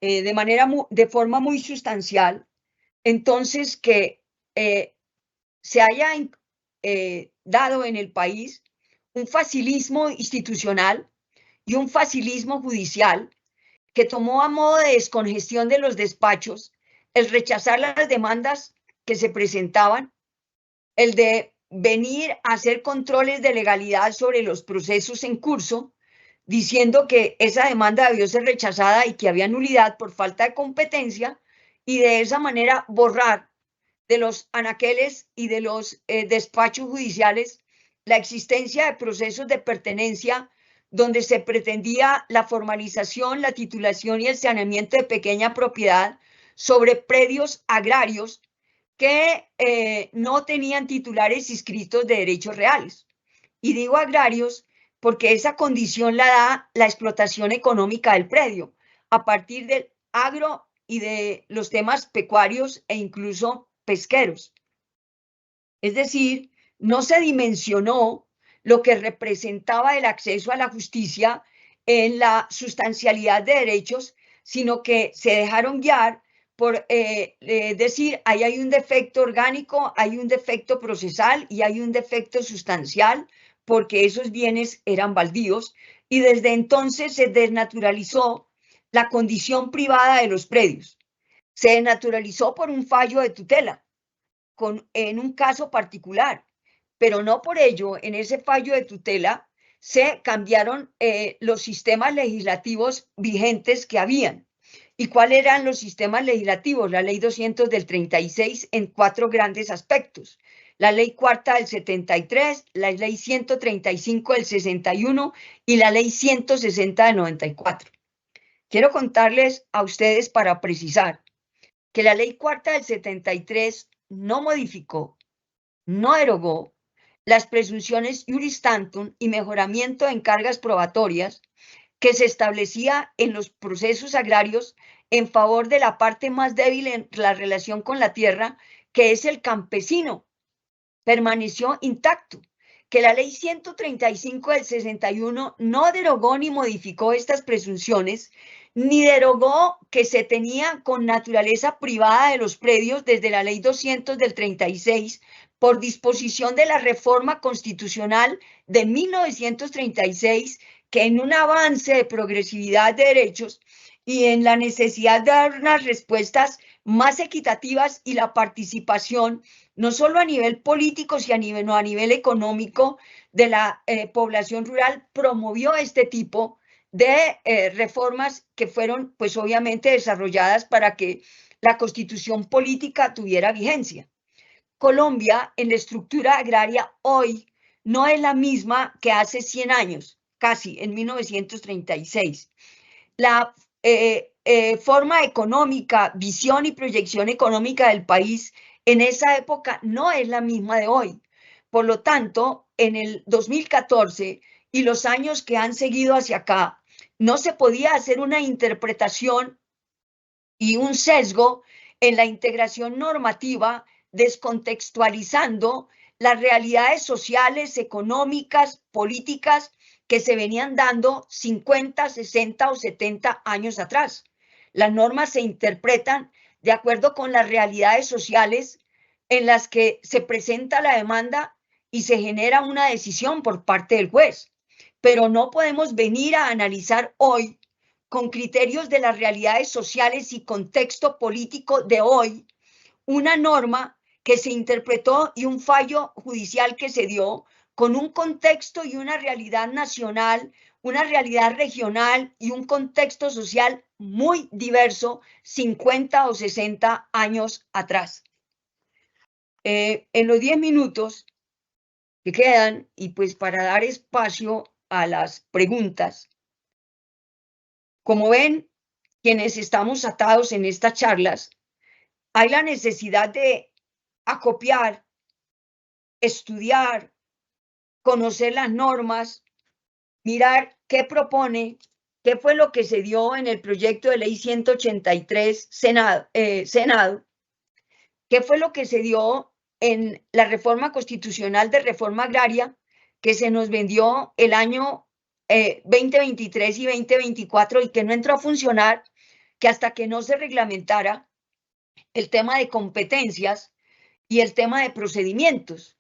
de forma muy sustancial, entonces que se haya dado en el país un facilismo institucional y un facilismo judicial que tomó a modo de descongestión de los despachos el rechazar las demandas que se presentaban, el de venir a hacer controles de legalidad sobre los procesos en curso, diciendo que esa demanda debió ser rechazada y que había nulidad por falta de competencia, y de esa manera borrar de los anaqueles y de los despachos judiciales la existencia de procesos de pertenencia donde se pretendía la formalización, la titulación y el saneamiento de pequeña propiedad sobre predios agrarios que no tenían titulares inscritos de derechos reales. Y digo agrarios porque esa condición la da la explotación económica del predio a partir del agro y de los temas pecuarios e incluso pesqueros. Es decir, no se dimensionó lo que representaba el acceso a la justicia en la sustancialidad de derechos, sino que se dejaron guiar por decir, ahí hay un defecto orgánico, hay un defecto procesal y hay un defecto sustancial, porque esos bienes eran baldíos, y desde entonces se desnaturalizó la condición privada de los predios. Se desnaturalizó por un fallo de tutela, en un caso particular, pero no por ello, en ese fallo de tutela, se cambiaron los sistemas legislativos vigentes que habían. ¿Y cuáles eran los sistemas legislativos? La Ley 200 del 36 en 4 grandes aspectos. La Ley Cuarta del 73, la Ley 135 del 61 y la Ley 160 del 94. Quiero contarles a ustedes para precisar que la Ley Cuarta del 73 no modificó, no derogó las presunciones iuris tantum y mejoramiento en cargas probatorias que se establecía en los procesos agrarios en favor de la parte más débil en la relación con la tierra, que es el campesino. Permaneció intacto. Que la Ley 135 del 61 no derogó ni modificó estas presunciones, ni derogó que se tenía con naturaleza privada de los predios desde la Ley 200 del 36 por disposición de la reforma constitucional de 1936, que en un avance de progresividad de derechos y en la necesidad de dar unas respuestas más equitativas y la participación, no solo a nivel político, sino a nivel económico de la población rural, promovió este tipo de reformas que fueron, pues obviamente, desarrolladas para que la constitución política tuviera vigencia. Colombia, en la estructura agraria hoy, no es la misma que hace 100 años, casi, en 1936. La forma económica, visión y proyección económica del país en esa época no es la misma de hoy. Por lo tanto, en el 2014 y los años que han seguido hacia acá, no se podía hacer una interpretación y un sesgo en la integración normativa, descontextualizando las realidades sociales, económicas, políticas que se venían dando 50, 60 o 70 años atrás. Las normas se interpretan de acuerdo con las realidades sociales en las que se presenta la demanda y se genera una decisión por parte del juez. Pero no podemos venir a analizar hoy con criterios de las realidades sociales y contexto político de hoy, una norma que se interpretó y un fallo judicial que se dio con un contexto y una realidad nacional, una realidad regional y un contexto social muy diverso 50 o 60 años atrás. En los 10 minutos que quedan, y pues para dar espacio a las preguntas, como ven, quienes estamos atados en estas charlas, hay la necesidad de acopiar, estudiar, conocer las normas, mirar qué propone, qué fue lo que se dio en el proyecto de ley 183 Senado, qué fue lo que se dio en la reforma constitucional de reforma agraria que se nos vendió el año 2023 y 2024 y que no entró a funcionar, que hasta que no se reglamentara el tema de competencias y el tema de procedimientos.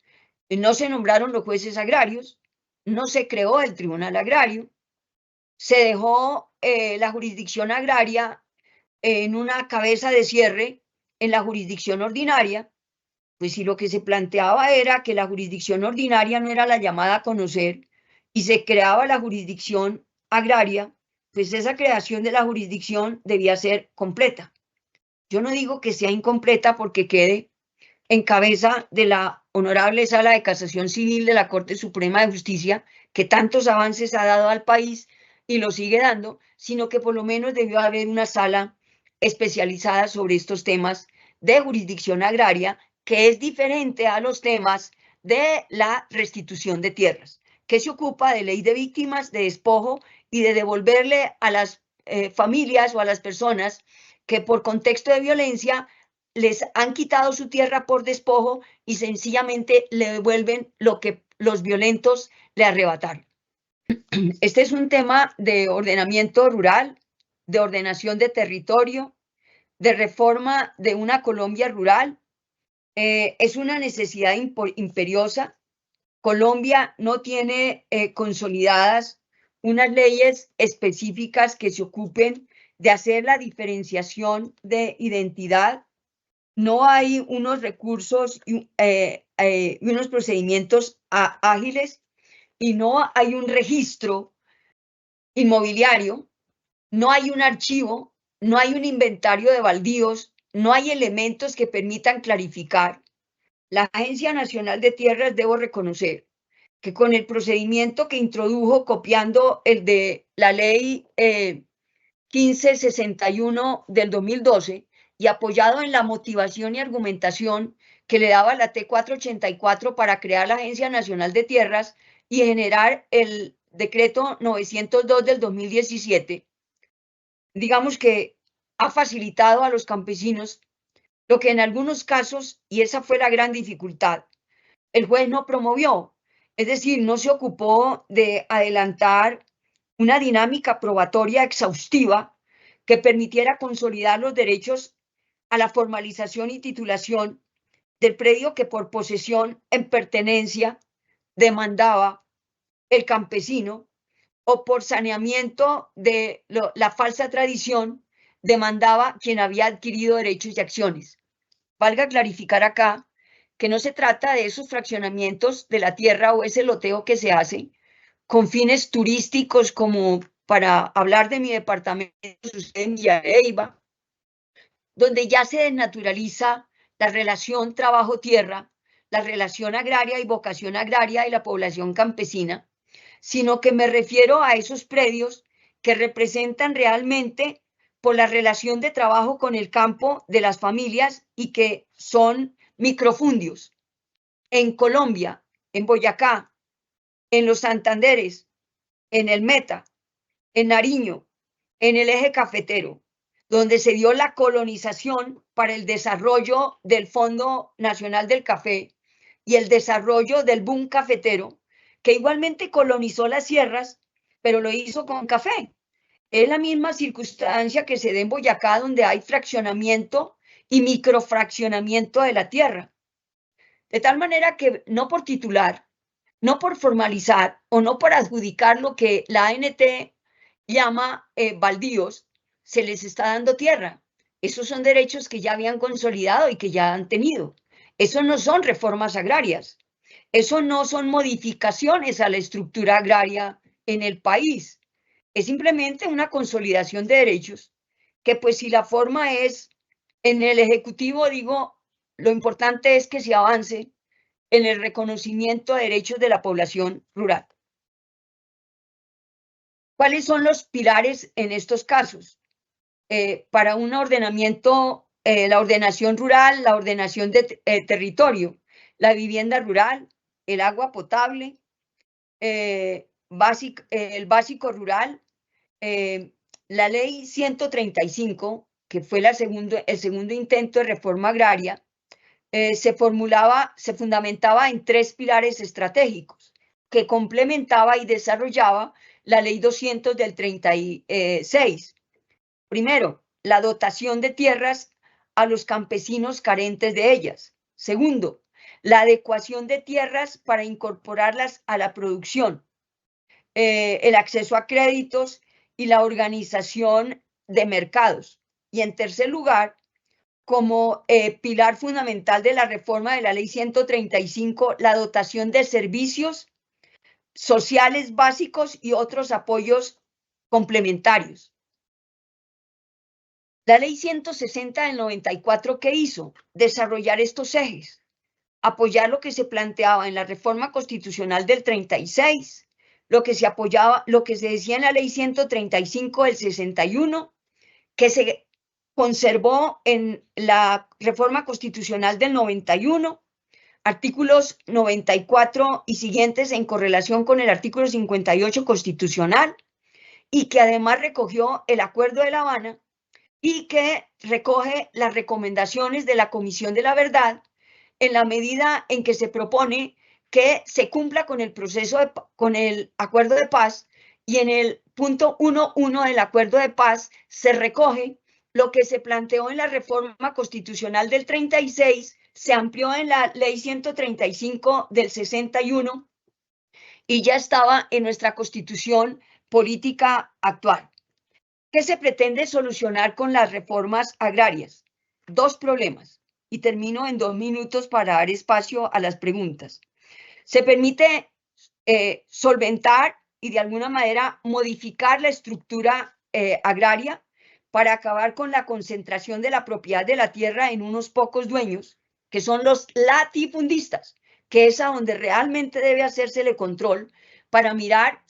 No se nombraron los jueces agrarios, no se creó el Tribunal Agrario, se dejó la jurisdicción agraria en una cabeza de cierre en la jurisdicción ordinaria, pues si lo que se planteaba era que la jurisdicción ordinaria no era la llamada a conocer y se creaba la jurisdicción agraria, pues esa creación de la jurisdicción debía ser completa. Yo no digo que sea incompleta porque quede en cabeza de la Honorable Sala de Casación Civil de la Corte Suprema de Justicia, que tantos avances ha dado al país y lo sigue dando, sino que por lo menos debió haber una sala especializada sobre estos temas de jurisdicción agraria, que es diferente a los temas de la restitución de tierras, que se ocupa de ley de víctimas, de despojo y de devolverle a las familias o a las personas que por contexto de violencia les han quitado su tierra por despojo y sencillamente le devuelven lo que los violentos le arrebataron. Este es un tema de ordenamiento rural, de ordenación de territorio, de reforma de una Colombia rural. Es una necesidad imperiosa. Colombia no tiene consolidadas unas leyes específicas que se ocupen de hacer la diferenciación de identidad. No hay unos recursos y unos procedimientos ágiles y no hay un registro inmobiliario, no hay un archivo, no hay un inventario de baldíos, no hay elementos que permitan clarificar. La Agencia Nacional de Tierras, debo reconocer que con el procedimiento que introdujo copiando el de la ley 1561 del 2012 y apoyado en la motivación y argumentación que le daba la T484 para crear la Agencia Nacional de Tierras y generar el decreto 902 del 2017, digamos que ha facilitado a los campesinos lo que en algunos casos, y esa fue la gran dificultad, el juez no promovió, es decir, no se ocupó de adelantar una dinámica probatoria exhaustiva que permitiera consolidar los derechos a la formalización y titulación del predio que por posesión en pertenencia demandaba el campesino o por saneamiento de la falsa tradición demandaba quien había adquirido derechos y acciones. Valga clarificar acá que no se trata de esos fraccionamientos de la tierra o ese loteo que se hace con fines turísticos como para hablar de mi departamento, sucede en Villarreiva, donde ya se desnaturaliza la relación trabajo-tierra, la relación agraria y vocación agraria y la población campesina, sino que me refiero a esos predios que representan realmente por la relación de trabajo con el campo de las familias y que son microfundios. En Colombia, en Boyacá, en los Santanderes, en el Meta, en Nariño, en el eje cafetero, donde se dio la colonización para el desarrollo del Fondo Nacional del Café y el desarrollo del boom cafetero, que igualmente colonizó las sierras, pero lo hizo con café. Es la misma circunstancia que se da en Boyacá, donde hay fraccionamiento y microfraccionamiento de la tierra. De tal manera que no por titular, no por formalizar o no por adjudicar lo que la ANT llama baldíos, se les está dando tierra. Esos son derechos que ya habían consolidado y que ya han tenido. Eso no son reformas agrarias. Eso no son modificaciones a la estructura agraria en el país. Es simplemente una consolidación de derechos que, pues, si la forma es en el Ejecutivo, digo, lo importante es que se avance en el reconocimiento de derechos de la población rural. ¿Cuáles son los pilares en estos casos? Para un ordenamiento, la ordenación rural, la ordenación de territorio, la vivienda rural, el agua potable, el básico rural, la ley 135, que fue el segundo intento de reforma agraria, se fundamentaba en 3 pilares estratégicos que complementaba y desarrollaba la ley 200 del 36. Primero, la dotación de tierras a los campesinos carentes de ellas. Segundo, la adecuación de tierras para incorporarlas a la producción, el acceso a créditos y la organización de mercados. Y en tercer lugar, como pilar fundamental de la reforma de la ley 135, la dotación de servicios sociales básicos y otros apoyos complementarios. La ley 160 del 94, ¿qué hizo? Desarrollar estos ejes, apoyar lo que se planteaba en la reforma constitucional del 36, lo que se apoyaba, lo que se decía en la ley 135 del 61, que se conservó en la reforma constitucional del 91, artículos 94 y siguientes en correlación con el artículo 58 constitucional, y que además recogió el Acuerdo de La Habana y que recoge las recomendaciones de la Comisión de la Verdad en la medida en que se propone que se cumpla con el proceso con el Acuerdo de Paz, y en el punto 1.1 del Acuerdo de Paz se recoge lo que se planteó en la reforma constitucional del 36, se amplió en la ley 135 del 61 y ya estaba en nuestra constitución política actual. ¿Qué se pretende solucionar con las reformas agrarias? 2 problemas, y termino en 2 minutos para dar espacio a las preguntas. Se permite solventar y de alguna manera modificar la estructura agraria para acabar con la concentración de la propiedad de la tierra en unos pocos dueños, que son los latifundistas, que es a donde realmente debe hacérsele control para mirar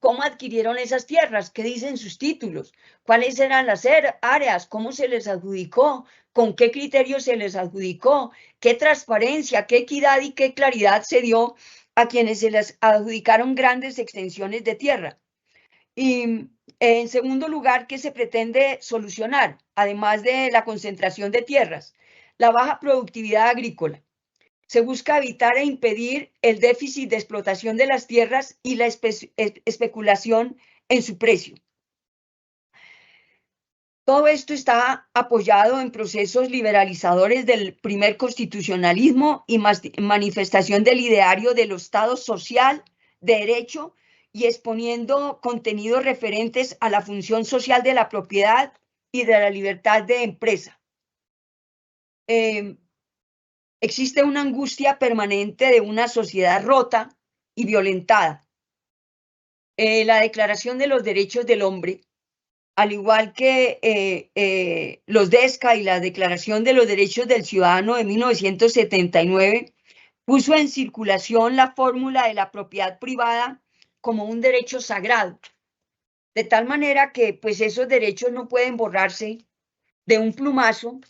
cómo adquirieron esas tierras, qué dicen sus títulos, cuáles eran las áreas, cómo se les adjudicó, con qué criterios se les adjudicó, qué transparencia, qué equidad y qué claridad se dio a quienes se les adjudicaron grandes extensiones de tierra. Y en segundo lugar, ¿qué se pretende solucionar? Además de la concentración de tierras, la baja productividad agrícola. Se busca evitar e impedir el déficit de explotación de las tierras y la especulación en su precio. Todo esto está apoyado en procesos liberalizadores del primer constitucionalismo y manifestación del ideario del Estado social, de derecho, y exponiendo contenidos referentes a la función social de la propiedad y de la libertad de empresa. Existe una angustia permanente de una sociedad rota y violentada. La Declaración de los Derechos del Hombre, al igual que los DESCA y la Declaración de los Derechos del Ciudadano de 1979, puso en circulación la fórmula de la propiedad privada como un derecho sagrado, de tal manera que pues esos derechos no pueden borrarse de un plumazo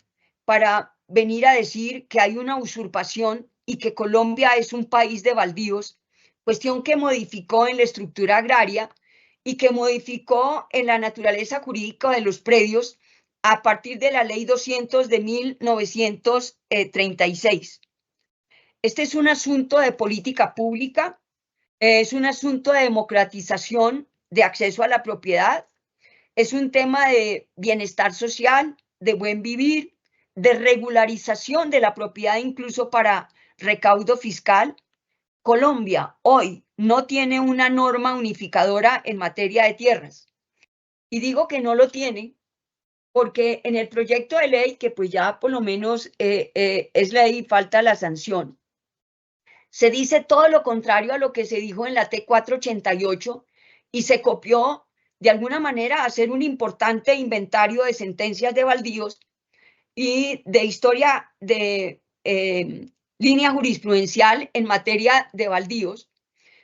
para venir a decir que hay una usurpación y que Colombia es un país de baldíos, cuestión que modificó en la estructura agraria y que modificó en la naturaleza jurídica de los predios a partir de la Ley 200 de 1936. Este es un asunto de política pública, es un asunto de democratización de acceso a la propiedad, es un tema de bienestar social, de buen vivir, de regularización de la propiedad incluso para recaudo fiscal. Colombia hoy no tiene una norma unificadora en materia de tierras. Y digo que no lo tiene porque en el proyecto de ley, que pues ya por lo menos es ley y falta la sanción, se dice todo lo contrario a lo que se dijo en la T488 y se copió de alguna manera hacer un importante inventario de sentencias de baldíos y de historia de línea jurisprudencial en materia de baldíos,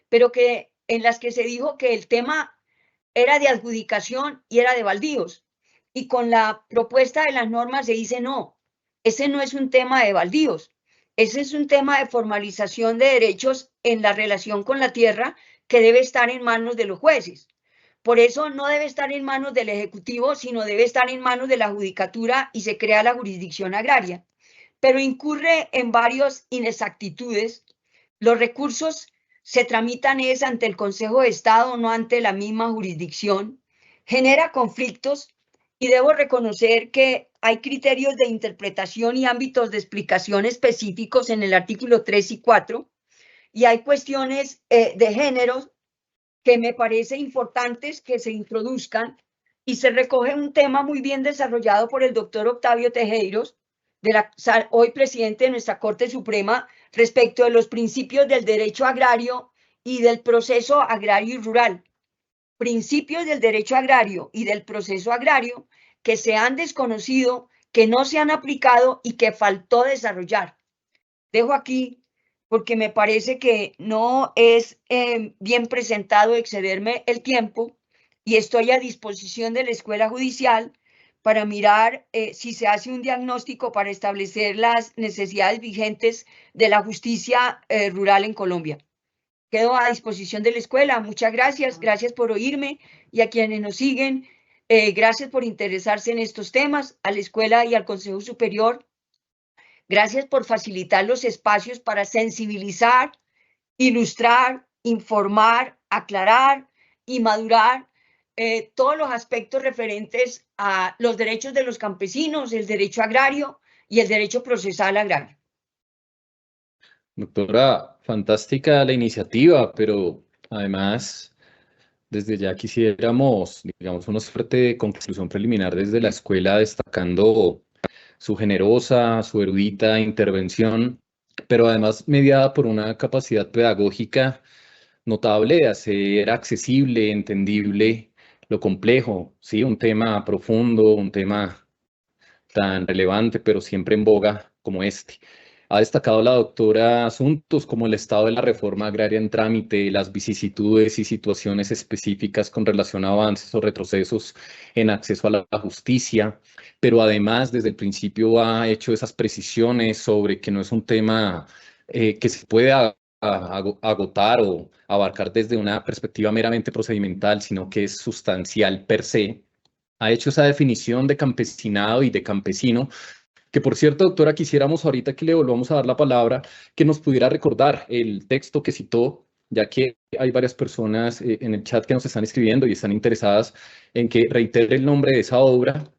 pero que en las que se dijo que el tema era de adjudicación y era de baldíos. Y con la propuesta de las normas se dice no, ese no es un tema de baldíos, ese es un tema de formalización de derechos en la relación con la tierra que debe estar en manos de los jueces. Por eso no debe estar en manos del Ejecutivo, sino debe estar en manos de la Judicatura y se crea la jurisdicción agraria. Pero incurre en varias inexactitudes. Los recursos se tramitan es ante el Consejo de Estado, no ante la misma jurisdicción. Genera conflictos y debo reconocer que hay criterios de interpretación y ámbitos de explicación específicos en el artículo 3 y 4, y hay cuestiones de género que me parece importantes que se introduzcan, y se recoge un tema muy bien desarrollado por el doctor Octavio Tejeiros, hoy presidente de nuestra Corte Suprema, respecto de los principios del derecho agrario y del proceso agrario y rural. Principios del derecho agrario y del proceso agrario que se han desconocido, que no se han aplicado y que faltó desarrollar. Dejo aquí porque me parece que no es bien presentado excederme el tiempo y estoy a disposición de la Escuela Judicial para mirar si se hace un diagnóstico para establecer las necesidades vigentes de la justicia rural en Colombia. Quedo a disposición de la escuela. Muchas gracias, gracias por oírme, y a quienes nos siguen, gracias por interesarse en estos temas, a la escuela y al Consejo Superior. Gracias por facilitar los espacios para sensibilizar, ilustrar, informar, aclarar y madurar todos los aspectos referentes a los derechos de los campesinos, el derecho agrario y el derecho procesal agrario. Doctora, fantástica la iniciativa, pero además, desde ya quisiéramos, digamos, una suerte de conclusión preliminar desde la escuela, destacando su generosa, su erudita intervención, pero además mediada por una capacidad pedagógica notable de hacer accesible, entendible lo complejo, ¿sí? Un tema profundo, un tema tan relevante, pero siempre en boga como este. Ha destacado la doctora asuntos como el estado de la reforma agraria en trámite, las vicisitudes y situaciones específicas con relación a avances o retrocesos en acceso a la justicia, pero además desde el principio ha hecho esas precisiones sobre que no es un tema que se puede agotar o abarcar desde una perspectiva meramente procedimental, sino que es sustancial per se. Ha hecho esa definición de campesinado y de campesino, que por cierto, doctora, quisiéramos ahorita que le volvamos a dar la palabra, que nos pudiera recordar el texto que citó, ya que hay varias personas en el chat que nos están escribiendo y están interesadas en que reitere el nombre de esa obra.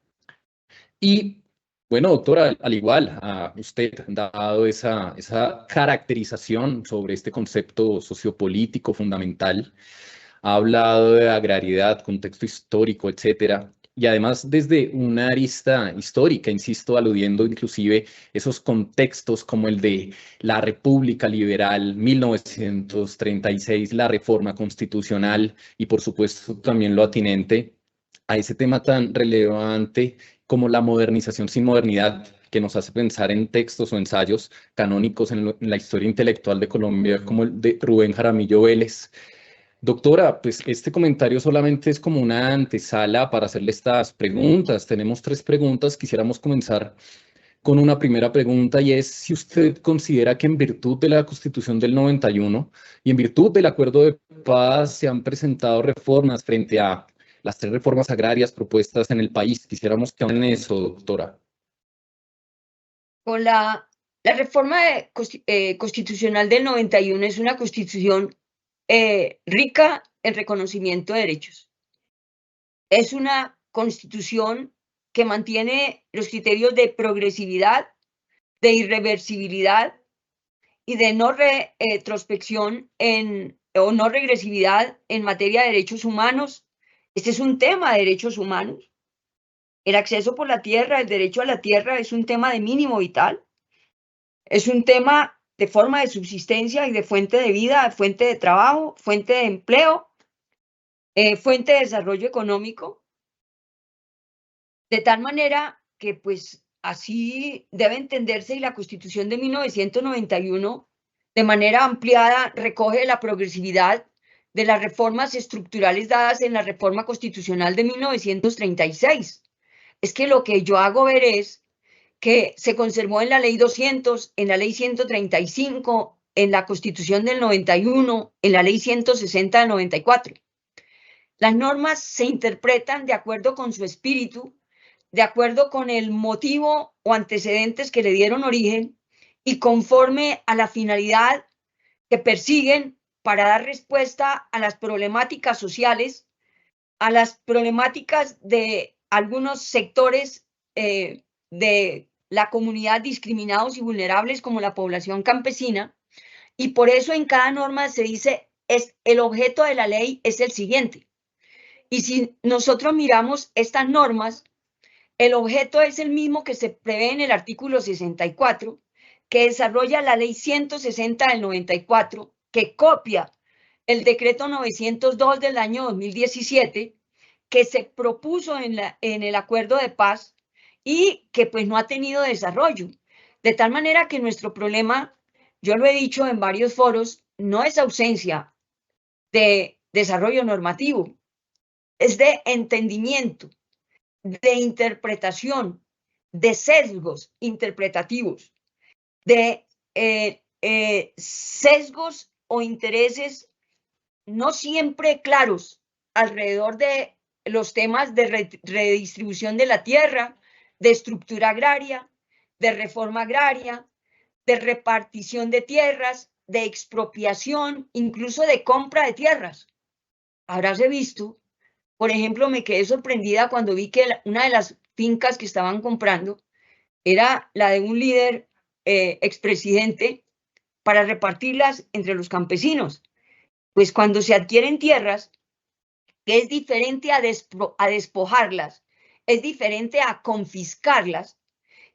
Y bueno, doctora, al igual a usted, dado esa caracterización sobre este concepto sociopolítico fundamental, ha hablado de agrariedad, contexto histórico, etcétera. y además desde una arista histórica, insisto, aludiendo inclusive esos contextos como el de la República Liberal, 1936, la reforma constitucional y por supuesto también lo atinente a ese tema tan relevante como la modernización sin modernidad, que nos hace pensar en textos o ensayos canónicos en la historia intelectual de Colombia, como el de Rubén Jaramillo Vélez. Doctora, pues este comentario solamente es como una antesala para hacerle estas preguntas. Tenemos 3 preguntas. Quisiéramos comenzar con una primera pregunta y es si usted considera que en virtud de la Constitución del 91 y en virtud del Acuerdo de Paz se han presentado reformas frente a las 3 reformas agrarias propuestas en el país. Quisiéramos que hablen eso, doctora. Con la reforma constitucional del 91 es una constitución rica en reconocimiento de derechos. Es una constitución que mantiene los criterios de progresividad, de irreversibilidad y de no retrospección o no regresividad en materia de derechos humanos. Este es un tema de derechos humanos. El acceso por la tierra, el derecho a la tierra es un tema de mínimo vital. Es un tema de forma de subsistencia y de fuente de vida, de fuente de trabajo, fuente de empleo, fuente de desarrollo económico. De tal manera que pues así debe entenderse y la Constitución de 1991 de manera ampliada recoge la progresividad de las reformas estructurales dadas en la reforma constitucional de 1936. Es que lo que yo hago ver es que se conservó en la ley 200, en la ley 135, en la Constitución del 91, en la ley 160 del 94. Las normas se interpretan de acuerdo con su espíritu, de acuerdo con el motivo o antecedentes que le dieron origen y conforme a la finalidad que persiguen para dar respuesta a las problemáticas sociales, a las problemáticas de algunos sectores de la comunidad discriminados y vulnerables como la población campesina. Y por eso en cada norma se dice, el objeto de la ley es el siguiente. Y si nosotros miramos estas normas, el objeto es el mismo que se prevé en el artículo 64, que desarrolla la ley 160 del 94, que copia el decreto 902 del año 2017, que se propuso en el acuerdo de paz y que pues no ha tenido desarrollo. De tal manera que nuestro problema, yo lo he dicho en varios foros, no es ausencia de desarrollo normativo, es de entendimiento, de interpretación, de sesgos interpretativos, de sesgos o intereses no siempre claros alrededor de los temas de redistribución de la tierra, de estructura agraria, de reforma agraria, de repartición de tierras, de expropiación, incluso de compra de tierras. Habráse visto, por ejemplo, me quedé sorprendida cuando vi que una de las fincas que estaban comprando era la de un líder expresidente para repartirlas entre los campesinos. Pues cuando se adquieren tierras, que es diferente a despojarlas, es diferente a confiscarlas,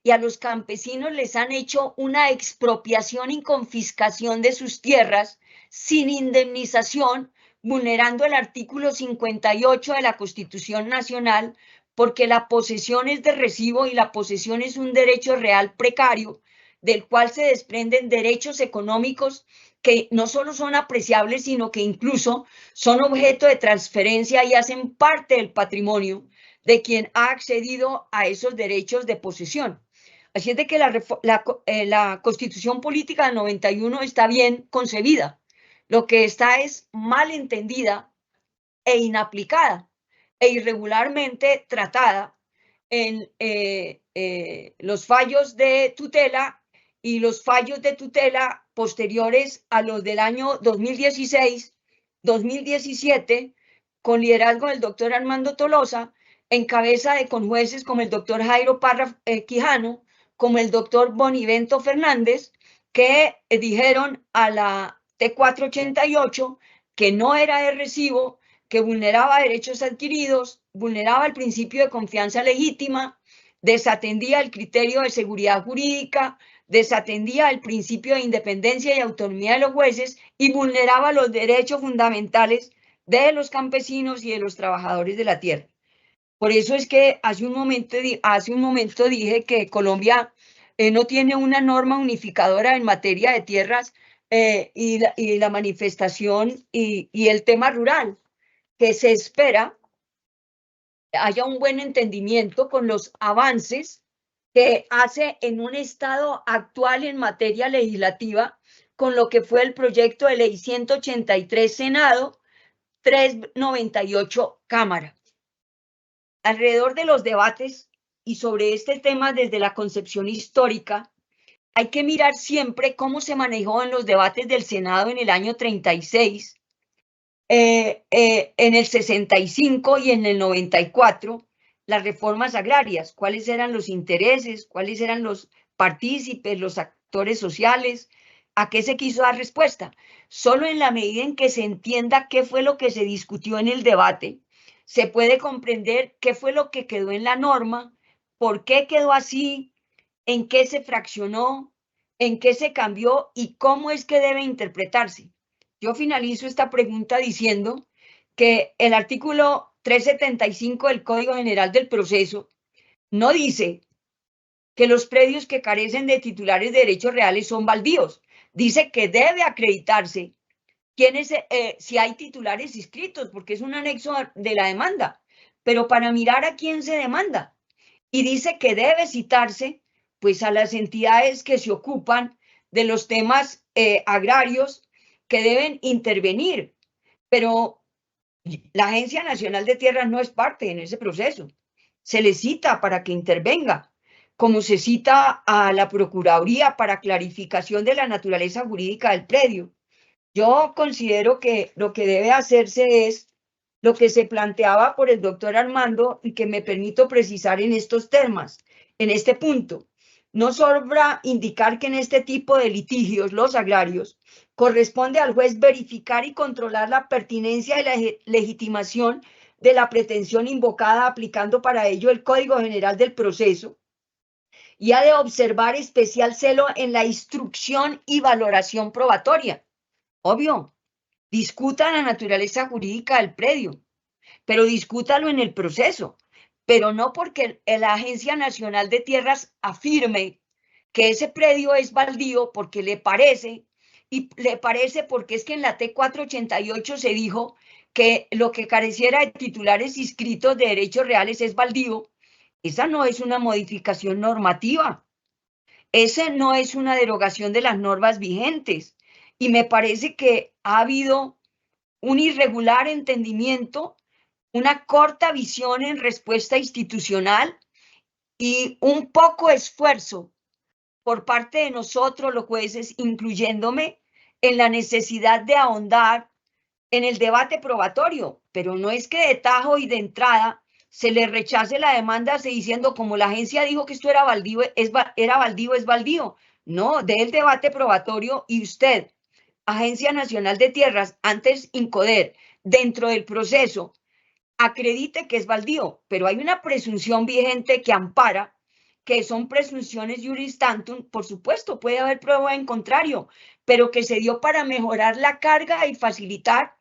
y a los campesinos les han hecho una expropiación y confiscación de sus tierras sin indemnización, vulnerando el artículo 58 de la Constitución Nacional, porque la posesión es de recibo y la posesión es un derecho real precario, del cual se desprenden derechos económicos que no solo son apreciables, sino que incluso son objeto de transferencia y hacen parte del patrimonio de quien ha accedido a esos derechos de posesión. Así es de que la Constitución Política del 91 está bien concebida. Lo que está es mal entendida e inaplicada e irregularmente tratada en los fallos de tutela y los fallos de tutela posteriores a los del año 2016, 2017, con liderazgo del doctor Armando Tolosa, en cabeza de conjueces como el doctor Jairo Parra Quijano, como el doctor Bonivento Fernández, que dijeron a la T488 que no era de recibo, que vulneraba derechos adquiridos, vulneraba el principio de confianza legítima, desatendía el criterio de seguridad jurídica, desatendía el principio de independencia y autonomía de los jueces y vulneraba los derechos fundamentales de los campesinos y de los trabajadores de la tierra. Por eso es que hace un momento dije que Colombia no tiene una norma unificadora en materia de tierras y la manifestación y el tema rural, que se espera haya un buen entendimiento con los avances que hace en un estado actual en materia legislativa con lo que fue el proyecto de ley 183 Senado, 398 Cámara. Alrededor de los debates y sobre este tema desde la concepción histórica, hay que mirar siempre cómo se manejó en los debates del Senado en el año 36, en el 65 y en el 94, las reformas agrarias, cuáles eran los intereses, cuáles eran los partícipes, los actores sociales, a qué se quiso dar respuesta. Solo en la medida en que se entienda qué fue lo que se discutió en el debate, se puede comprender qué fue lo que quedó en la norma, por qué quedó así, en qué se fraccionó, en qué se cambió y cómo es que debe interpretarse. Yo finalizo esta pregunta diciendo que el artículo 375 del Código General del Proceso no dice que los predios que carecen de titulares de derechos reales son baldíos. Dice que debe acreditarse si hay titulares inscritos, porque es un anexo de la demanda, pero para mirar a quién se demanda. Y dice que debe citarse pues a las entidades que se ocupan de los temas agrarios que deben intervenir, pero la Agencia Nacional de Tierras no es parte en ese proceso. Se le cita para que intervenga, como se cita a la Procuraduría para clarificación de la naturaleza jurídica del predio. Yo considero que lo que debe hacerse es lo que se planteaba por el doctor Armando y que me permito precisar en estos temas, en este punto. No sobra indicar que en este tipo de litigios, los agrarios, corresponde al juez verificar y controlar la pertinencia y la legitimación de la pretensión invocada, aplicando para ello el Código General del Proceso, y ha de observar especial celo en la instrucción y valoración probatoria. Obvio, discuta la naturaleza jurídica del predio, pero discútalo en el proceso, pero no porque la Agencia Nacional de Tierras afirme que ese predio es baldío porque le parece, y le parece porque es que en la T488 se dijo que lo que careciera de titulares inscritos de derechos reales es baldío. Esa no es una modificación normativa, esa no es una derogación de las normas vigentes, y me parece que ha habido un irregular entendimiento, una corta visión en respuesta institucional y un poco esfuerzo por parte de nosotros los jueces, incluyéndome, en la necesidad de ahondar en el debate probatorio, pero no es que de tajo y de entrada se le rechace la demanda diciendo como la agencia dijo que esto era baldío, es baldío. No, dé el debate probatorio y usted, Agencia Nacional de Tierras, antes INCODER, dentro del proceso, acredite que es baldío, pero hay una presunción vigente que ampara, que son presunciones juris tantum, por supuesto, puede haber prueba en contrario, pero que se dio para mejorar la carga y facilitar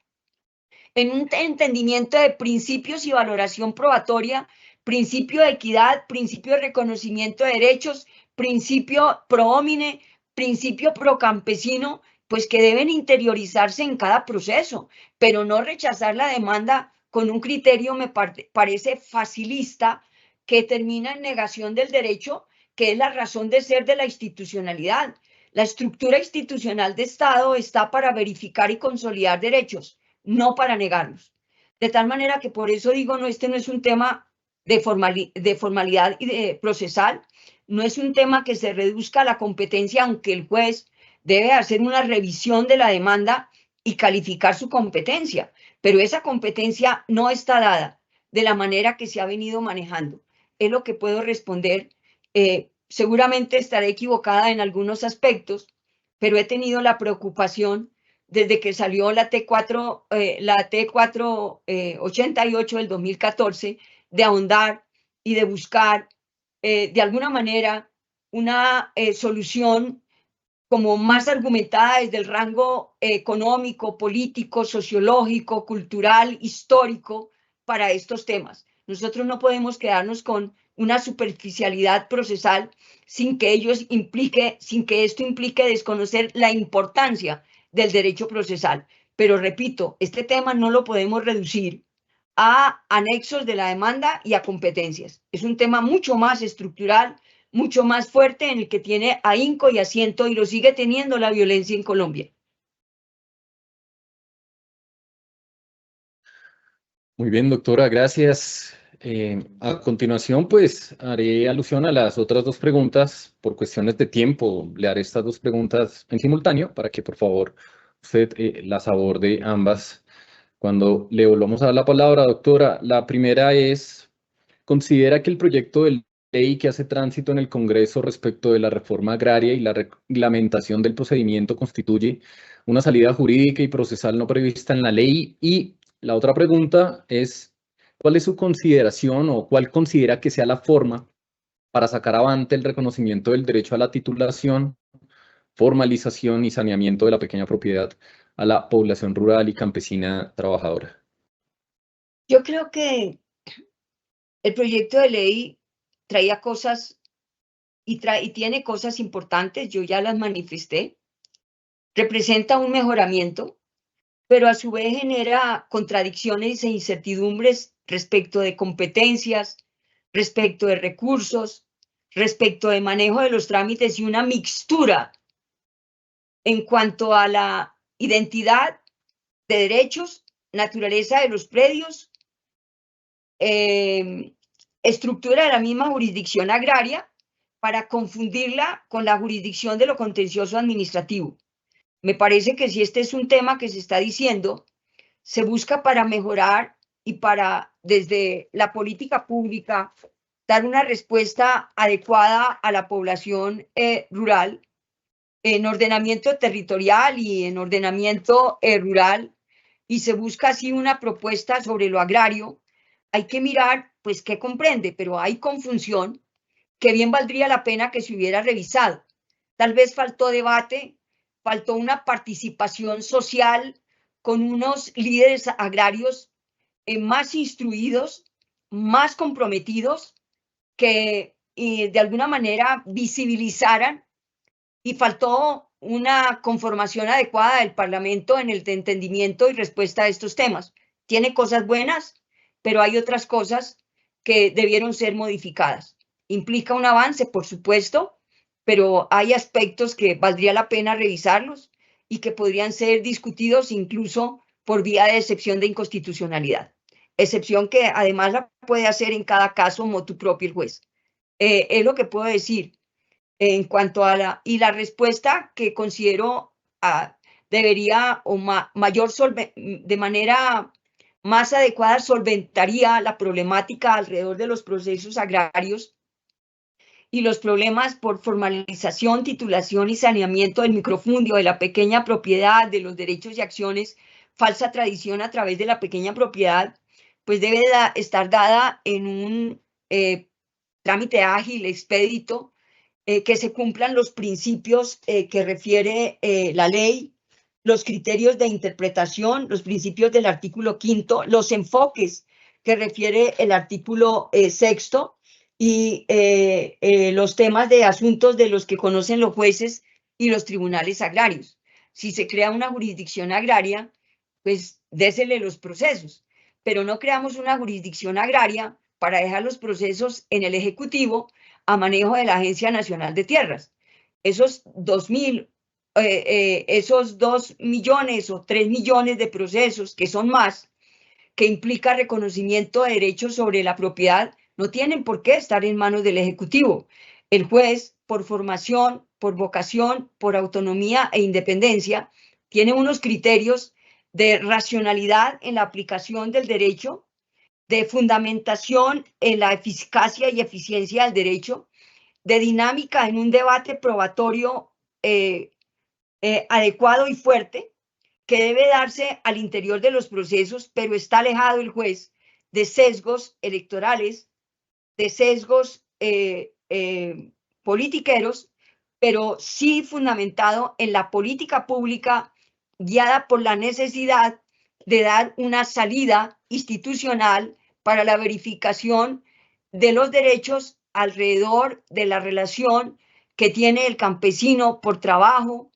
en un entendimiento de principios y valoración probatoria, principio de equidad, principio de reconocimiento de derechos, principio pro homine, principio pro campesino, pues que deben interiorizarse en cada proceso, pero no rechazar la demanda con un criterio me parece facilista que termina en negación del derecho, que es la razón de ser de la institucionalidad. La estructura institucional de Estado está para verificar y consolidar derechos, no para negarlos. De tal manera que por eso digo, no, este no es un tema de formalidad y de procesal, no es un tema que se reduzca a la competencia, aunque el juez debe hacer una revisión de la demanda y calificar su competencia, pero esa competencia no está dada de la manera que se ha venido manejando. Es lo que puedo responder. Seguramente estaré equivocada en algunos aspectos, pero he tenido la preocupación desde que salió la T488 del 2014, de ahondar y de buscar de alguna manera una solución como más argumentada desde el rango económico, político, sociológico, cultural, histórico para estos temas. Nosotros no podemos quedarnos con una superficialidad procesal sin que esto implique desconocer la importancia del derecho procesal. Pero repito, este tema no lo podemos reducir a anexos de la demanda y a competencias. Es un tema mucho más estructural, mucho más fuerte, en el que tiene ahínco y asiento, y lo sigue teniendo la violencia en Colombia. Muy bien, doctora, gracias. A continuación, pues haré alusión a las otras dos preguntas. Por cuestiones de tiempo, le haré estas dos preguntas en simultáneo para que, por favor, usted las aborde ambas. Cuando le volvamos a dar la palabra, doctora, la primera es, ¿considera que el proyecto de ley que hace tránsito en el Congreso respecto de la reforma agraria y la reglamentación del procedimiento constituye una salida jurídica y procesal no prevista en la ley? Y la otra pregunta es, ¿cuál es su consideración o cuál considera que sea la forma para sacar avante el reconocimiento del derecho a la titulación, formalización y saneamiento de la pequeña propiedad a la población rural y campesina trabajadora? Yo creo que el proyecto de ley traía cosas y tiene cosas importantes, yo ya las manifesté, representa un mejoramiento, pero a su vez genera contradicciones e incertidumbres respecto de competencias, respecto de recursos, respecto de manejo de los trámites, y una mixtura en cuanto a la identidad de derechos, naturaleza de los predios, estructura de la misma jurisdicción agraria, para confundirla con la jurisdicción de lo contencioso administrativo. Me parece que si este es un tema que se está diciendo, se busca para mejorar y para, desde la política pública, dar una respuesta adecuada a la población rural, en ordenamiento territorial y en ordenamiento rural, y se busca así una propuesta sobre lo agrario. Hay que mirar, pues, qué comprende, pero hay confusión que bien valdría la pena que se hubiera revisado. Tal vez faltó debate, faltó una participación social con unos líderes agrarios más instruidos, más comprometidos, que de alguna manera visibilizaran, y faltó una conformación adecuada del Parlamento en el entendimiento y respuesta a estos temas. Tiene cosas buenas, pero hay otras cosas que debieron ser modificadas. Implica un avance, por supuesto, pero hay aspectos que valdría la pena revisarlos y que podrían ser discutidos incluso por vía de excepción de inconstitucionalidad. Excepción que además la puede hacer en cada caso motu propio el juez. Es lo que puedo decir en cuanto a la respuesta que considero debería, o de manera más adecuada, solventaría la problemática alrededor de los procesos agrarios y los problemas por formalización, titulación y saneamiento del microfundio, de la pequeña propiedad, de los derechos y acciones, falsa tradición a través de la pequeña propiedad, pues debe estar dada en un trámite ágil, expedito, que se cumplan los principios que refiere la ley, los criterios de interpretación, los principios del artículo 5º, los enfoques que refiere el artículo 6º, y los temas de asuntos de los que conocen los jueces y los tribunales agrarios. Si se crea una jurisdicción agraria, pues désele los procesos, pero no creamos una jurisdicción agraria para dejar los procesos en el Ejecutivo a manejo de la Agencia Nacional de Tierras. Esos 2 millones o 3 millones de procesos, que son más, que implica reconocimiento de derechos sobre la propiedad, no tienen por qué estar en manos del Ejecutivo. El juez, por formación, por vocación, por autonomía e independencia, tiene unos criterios de racionalidad en la aplicación del derecho, de fundamentación en la eficacia y eficiencia del derecho, de dinámica en un debate probatorio adecuado y fuerte, que debe darse al interior de los procesos, pero está alejado el juez de sesgos electorales, de sesgos politiqueros, pero sí fundamentado en la política pública guiada por la necesidad de dar una salida institucional para la verificación de los derechos alrededor de la relación que tiene el campesino por trabajo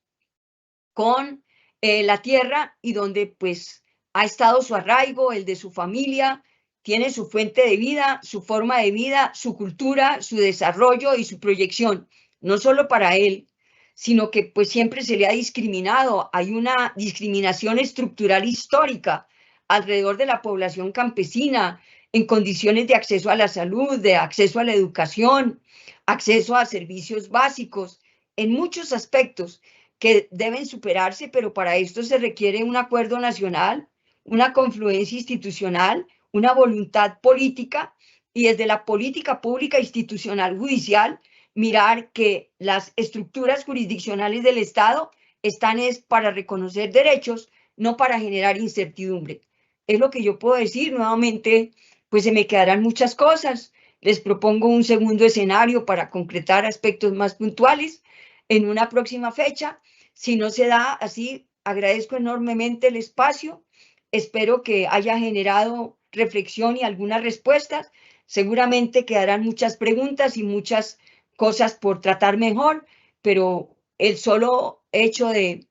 con la tierra y donde pues ha estado su arraigo, el de su familia, tiene su fuente de vida, su forma de vida, su cultura, su desarrollo y su proyección, no solo para él, sino que pues siempre se le ha discriminado. Hay una discriminación estructural histórica alrededor de la población campesina en condiciones de acceso a la salud, de acceso a la educación, acceso a servicios básicos, en muchos aspectos que deben superarse, pero para esto se requiere un acuerdo nacional, una confluencia institucional, una voluntad política y desde la política pública institucional judicial mirar que las estructuras jurisdiccionales del Estado están es para reconocer derechos, no para generar incertidumbre. Es lo que yo puedo decir. Nuevamente, pues se me quedarán muchas cosas. Les propongo un segundo escenario para concretar aspectos más puntuales en una próxima fecha. Si no se da así, agradezco enormemente el espacio. Espero que haya generado reflexión y algunas respuestas. Seguramente quedarán muchas preguntas y muchas cosas por tratar mejor, pero el solo hecho de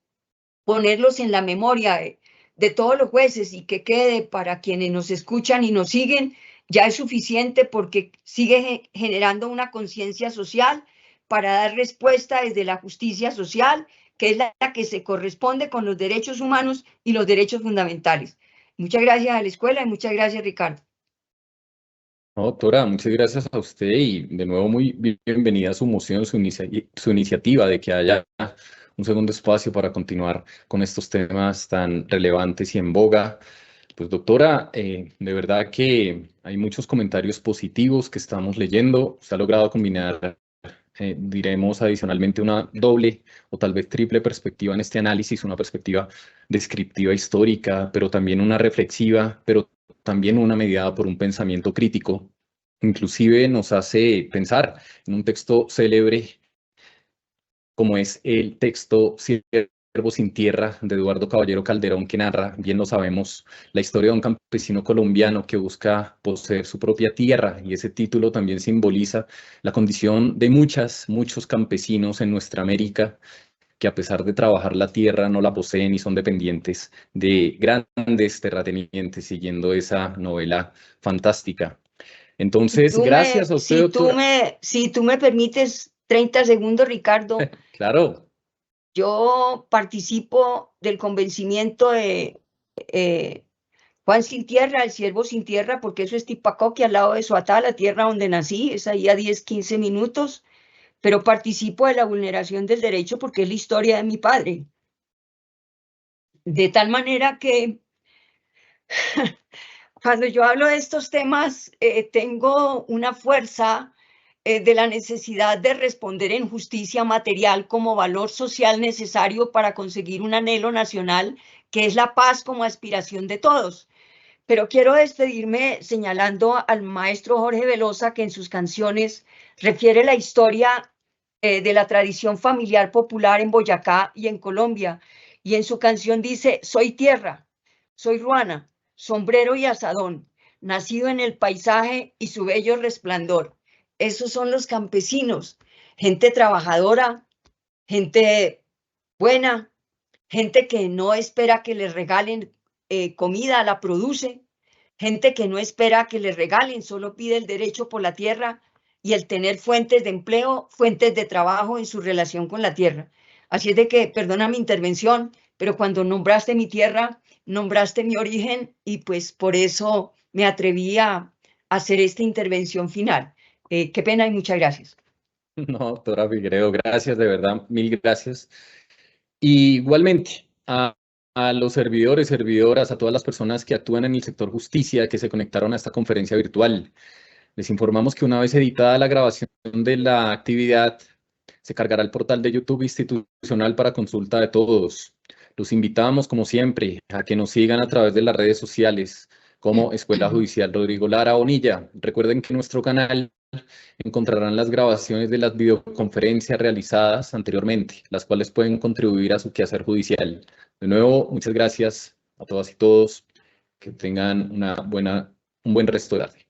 ponerlos en la memoria de todos los jueces y que quede para quienes nos escuchan y nos siguen, ya es suficiente porque sigue generando una conciencia social para dar respuesta desde la justicia social, que es la que se corresponde con los derechos humanos y los derechos fundamentales. Muchas gracias a la escuela y muchas gracias, Ricardo. No, doctora, muchas gracias a usted y de nuevo muy bienvenida a su moción, su iniciativa de que haya un segundo espacio para continuar con estos temas tan relevantes y en boga. Pues doctora, de verdad que hay muchos comentarios positivos que estamos leyendo. Se ha logrado combinar, diremos adicionalmente, una doble o tal vez triple perspectiva en este análisis, una perspectiva descriptiva histórica, pero también una reflexiva, pero también una mediada por un pensamiento crítico. Inclusive nos hace pensar en un texto célebre como es el texto Siervo sin Tierra de Eduardo Caballero Calderón, que narra, bien lo sabemos, la historia de un campesino colombiano que busca poseer su propia tierra, y ese título también simboliza la condición de muchos campesinos en nuestra América que a pesar de trabajar la tierra no la poseen y son dependientes de grandes terratenientes, siguiendo esa novela fantástica. Entonces, gracias a usted, doctora. Si tú me permites 30 segundos, Ricardo, Claro. yo participo del convencimiento de Juan Sin Tierra, el Siervo Sin Tierra, porque eso es Tipacoqui, al lado de Soatá, la tierra donde nací, es ahí a 10, 15 minutos, pero participo de la vulneración del derecho porque es la historia de mi padre. De tal manera que cuando yo hablo de estos temas, tengo una fuerza de la necesidad de responder en justicia material como valor social necesario para conseguir un anhelo nacional, que es la paz como aspiración de todos. Pero quiero despedirme señalando al maestro Jorge Velosa, que en sus canciones refiere la historia de la tradición familiar popular en Boyacá y en Colombia. Y en su canción dice: soy tierra, soy ruana, sombrero y asadón, nacido en el paisaje y su bello resplandor. Esos son los campesinos, gente trabajadora, gente buena, gente que no espera que les regalen comida, la produce, gente que no espera que les regalen, solo pide el derecho por la tierra y el tener fuentes de empleo, fuentes de trabajo en su relación con la tierra. Así es de que, perdona mi intervención, pero cuando nombraste mi tierra, nombraste mi origen y pues por eso me atreví a hacer esta intervención final. Qué pena y muchas gracias. No, doctora Figueredo, gracias, de verdad, mil gracias. Y igualmente a los servidores, servidoras, a todas las personas que actúan en el sector justicia, que se conectaron a esta conferencia virtual. Les informamos que una vez editada la grabación de la actividad, se cargará el portal de YouTube institucional para consulta de todos. Los invitamos, como siempre, a que nos sigan a través de las redes sociales como Escuela Judicial Rodrigo Lara Bonilla. Recuerden que en nuestro canal encontrarán las grabaciones de las videoconferencias realizadas anteriormente, las cuales pueden contribuir a su quehacer judicial. De nuevo, muchas gracias a todas y todos. Que tengan un buen resto de tarde.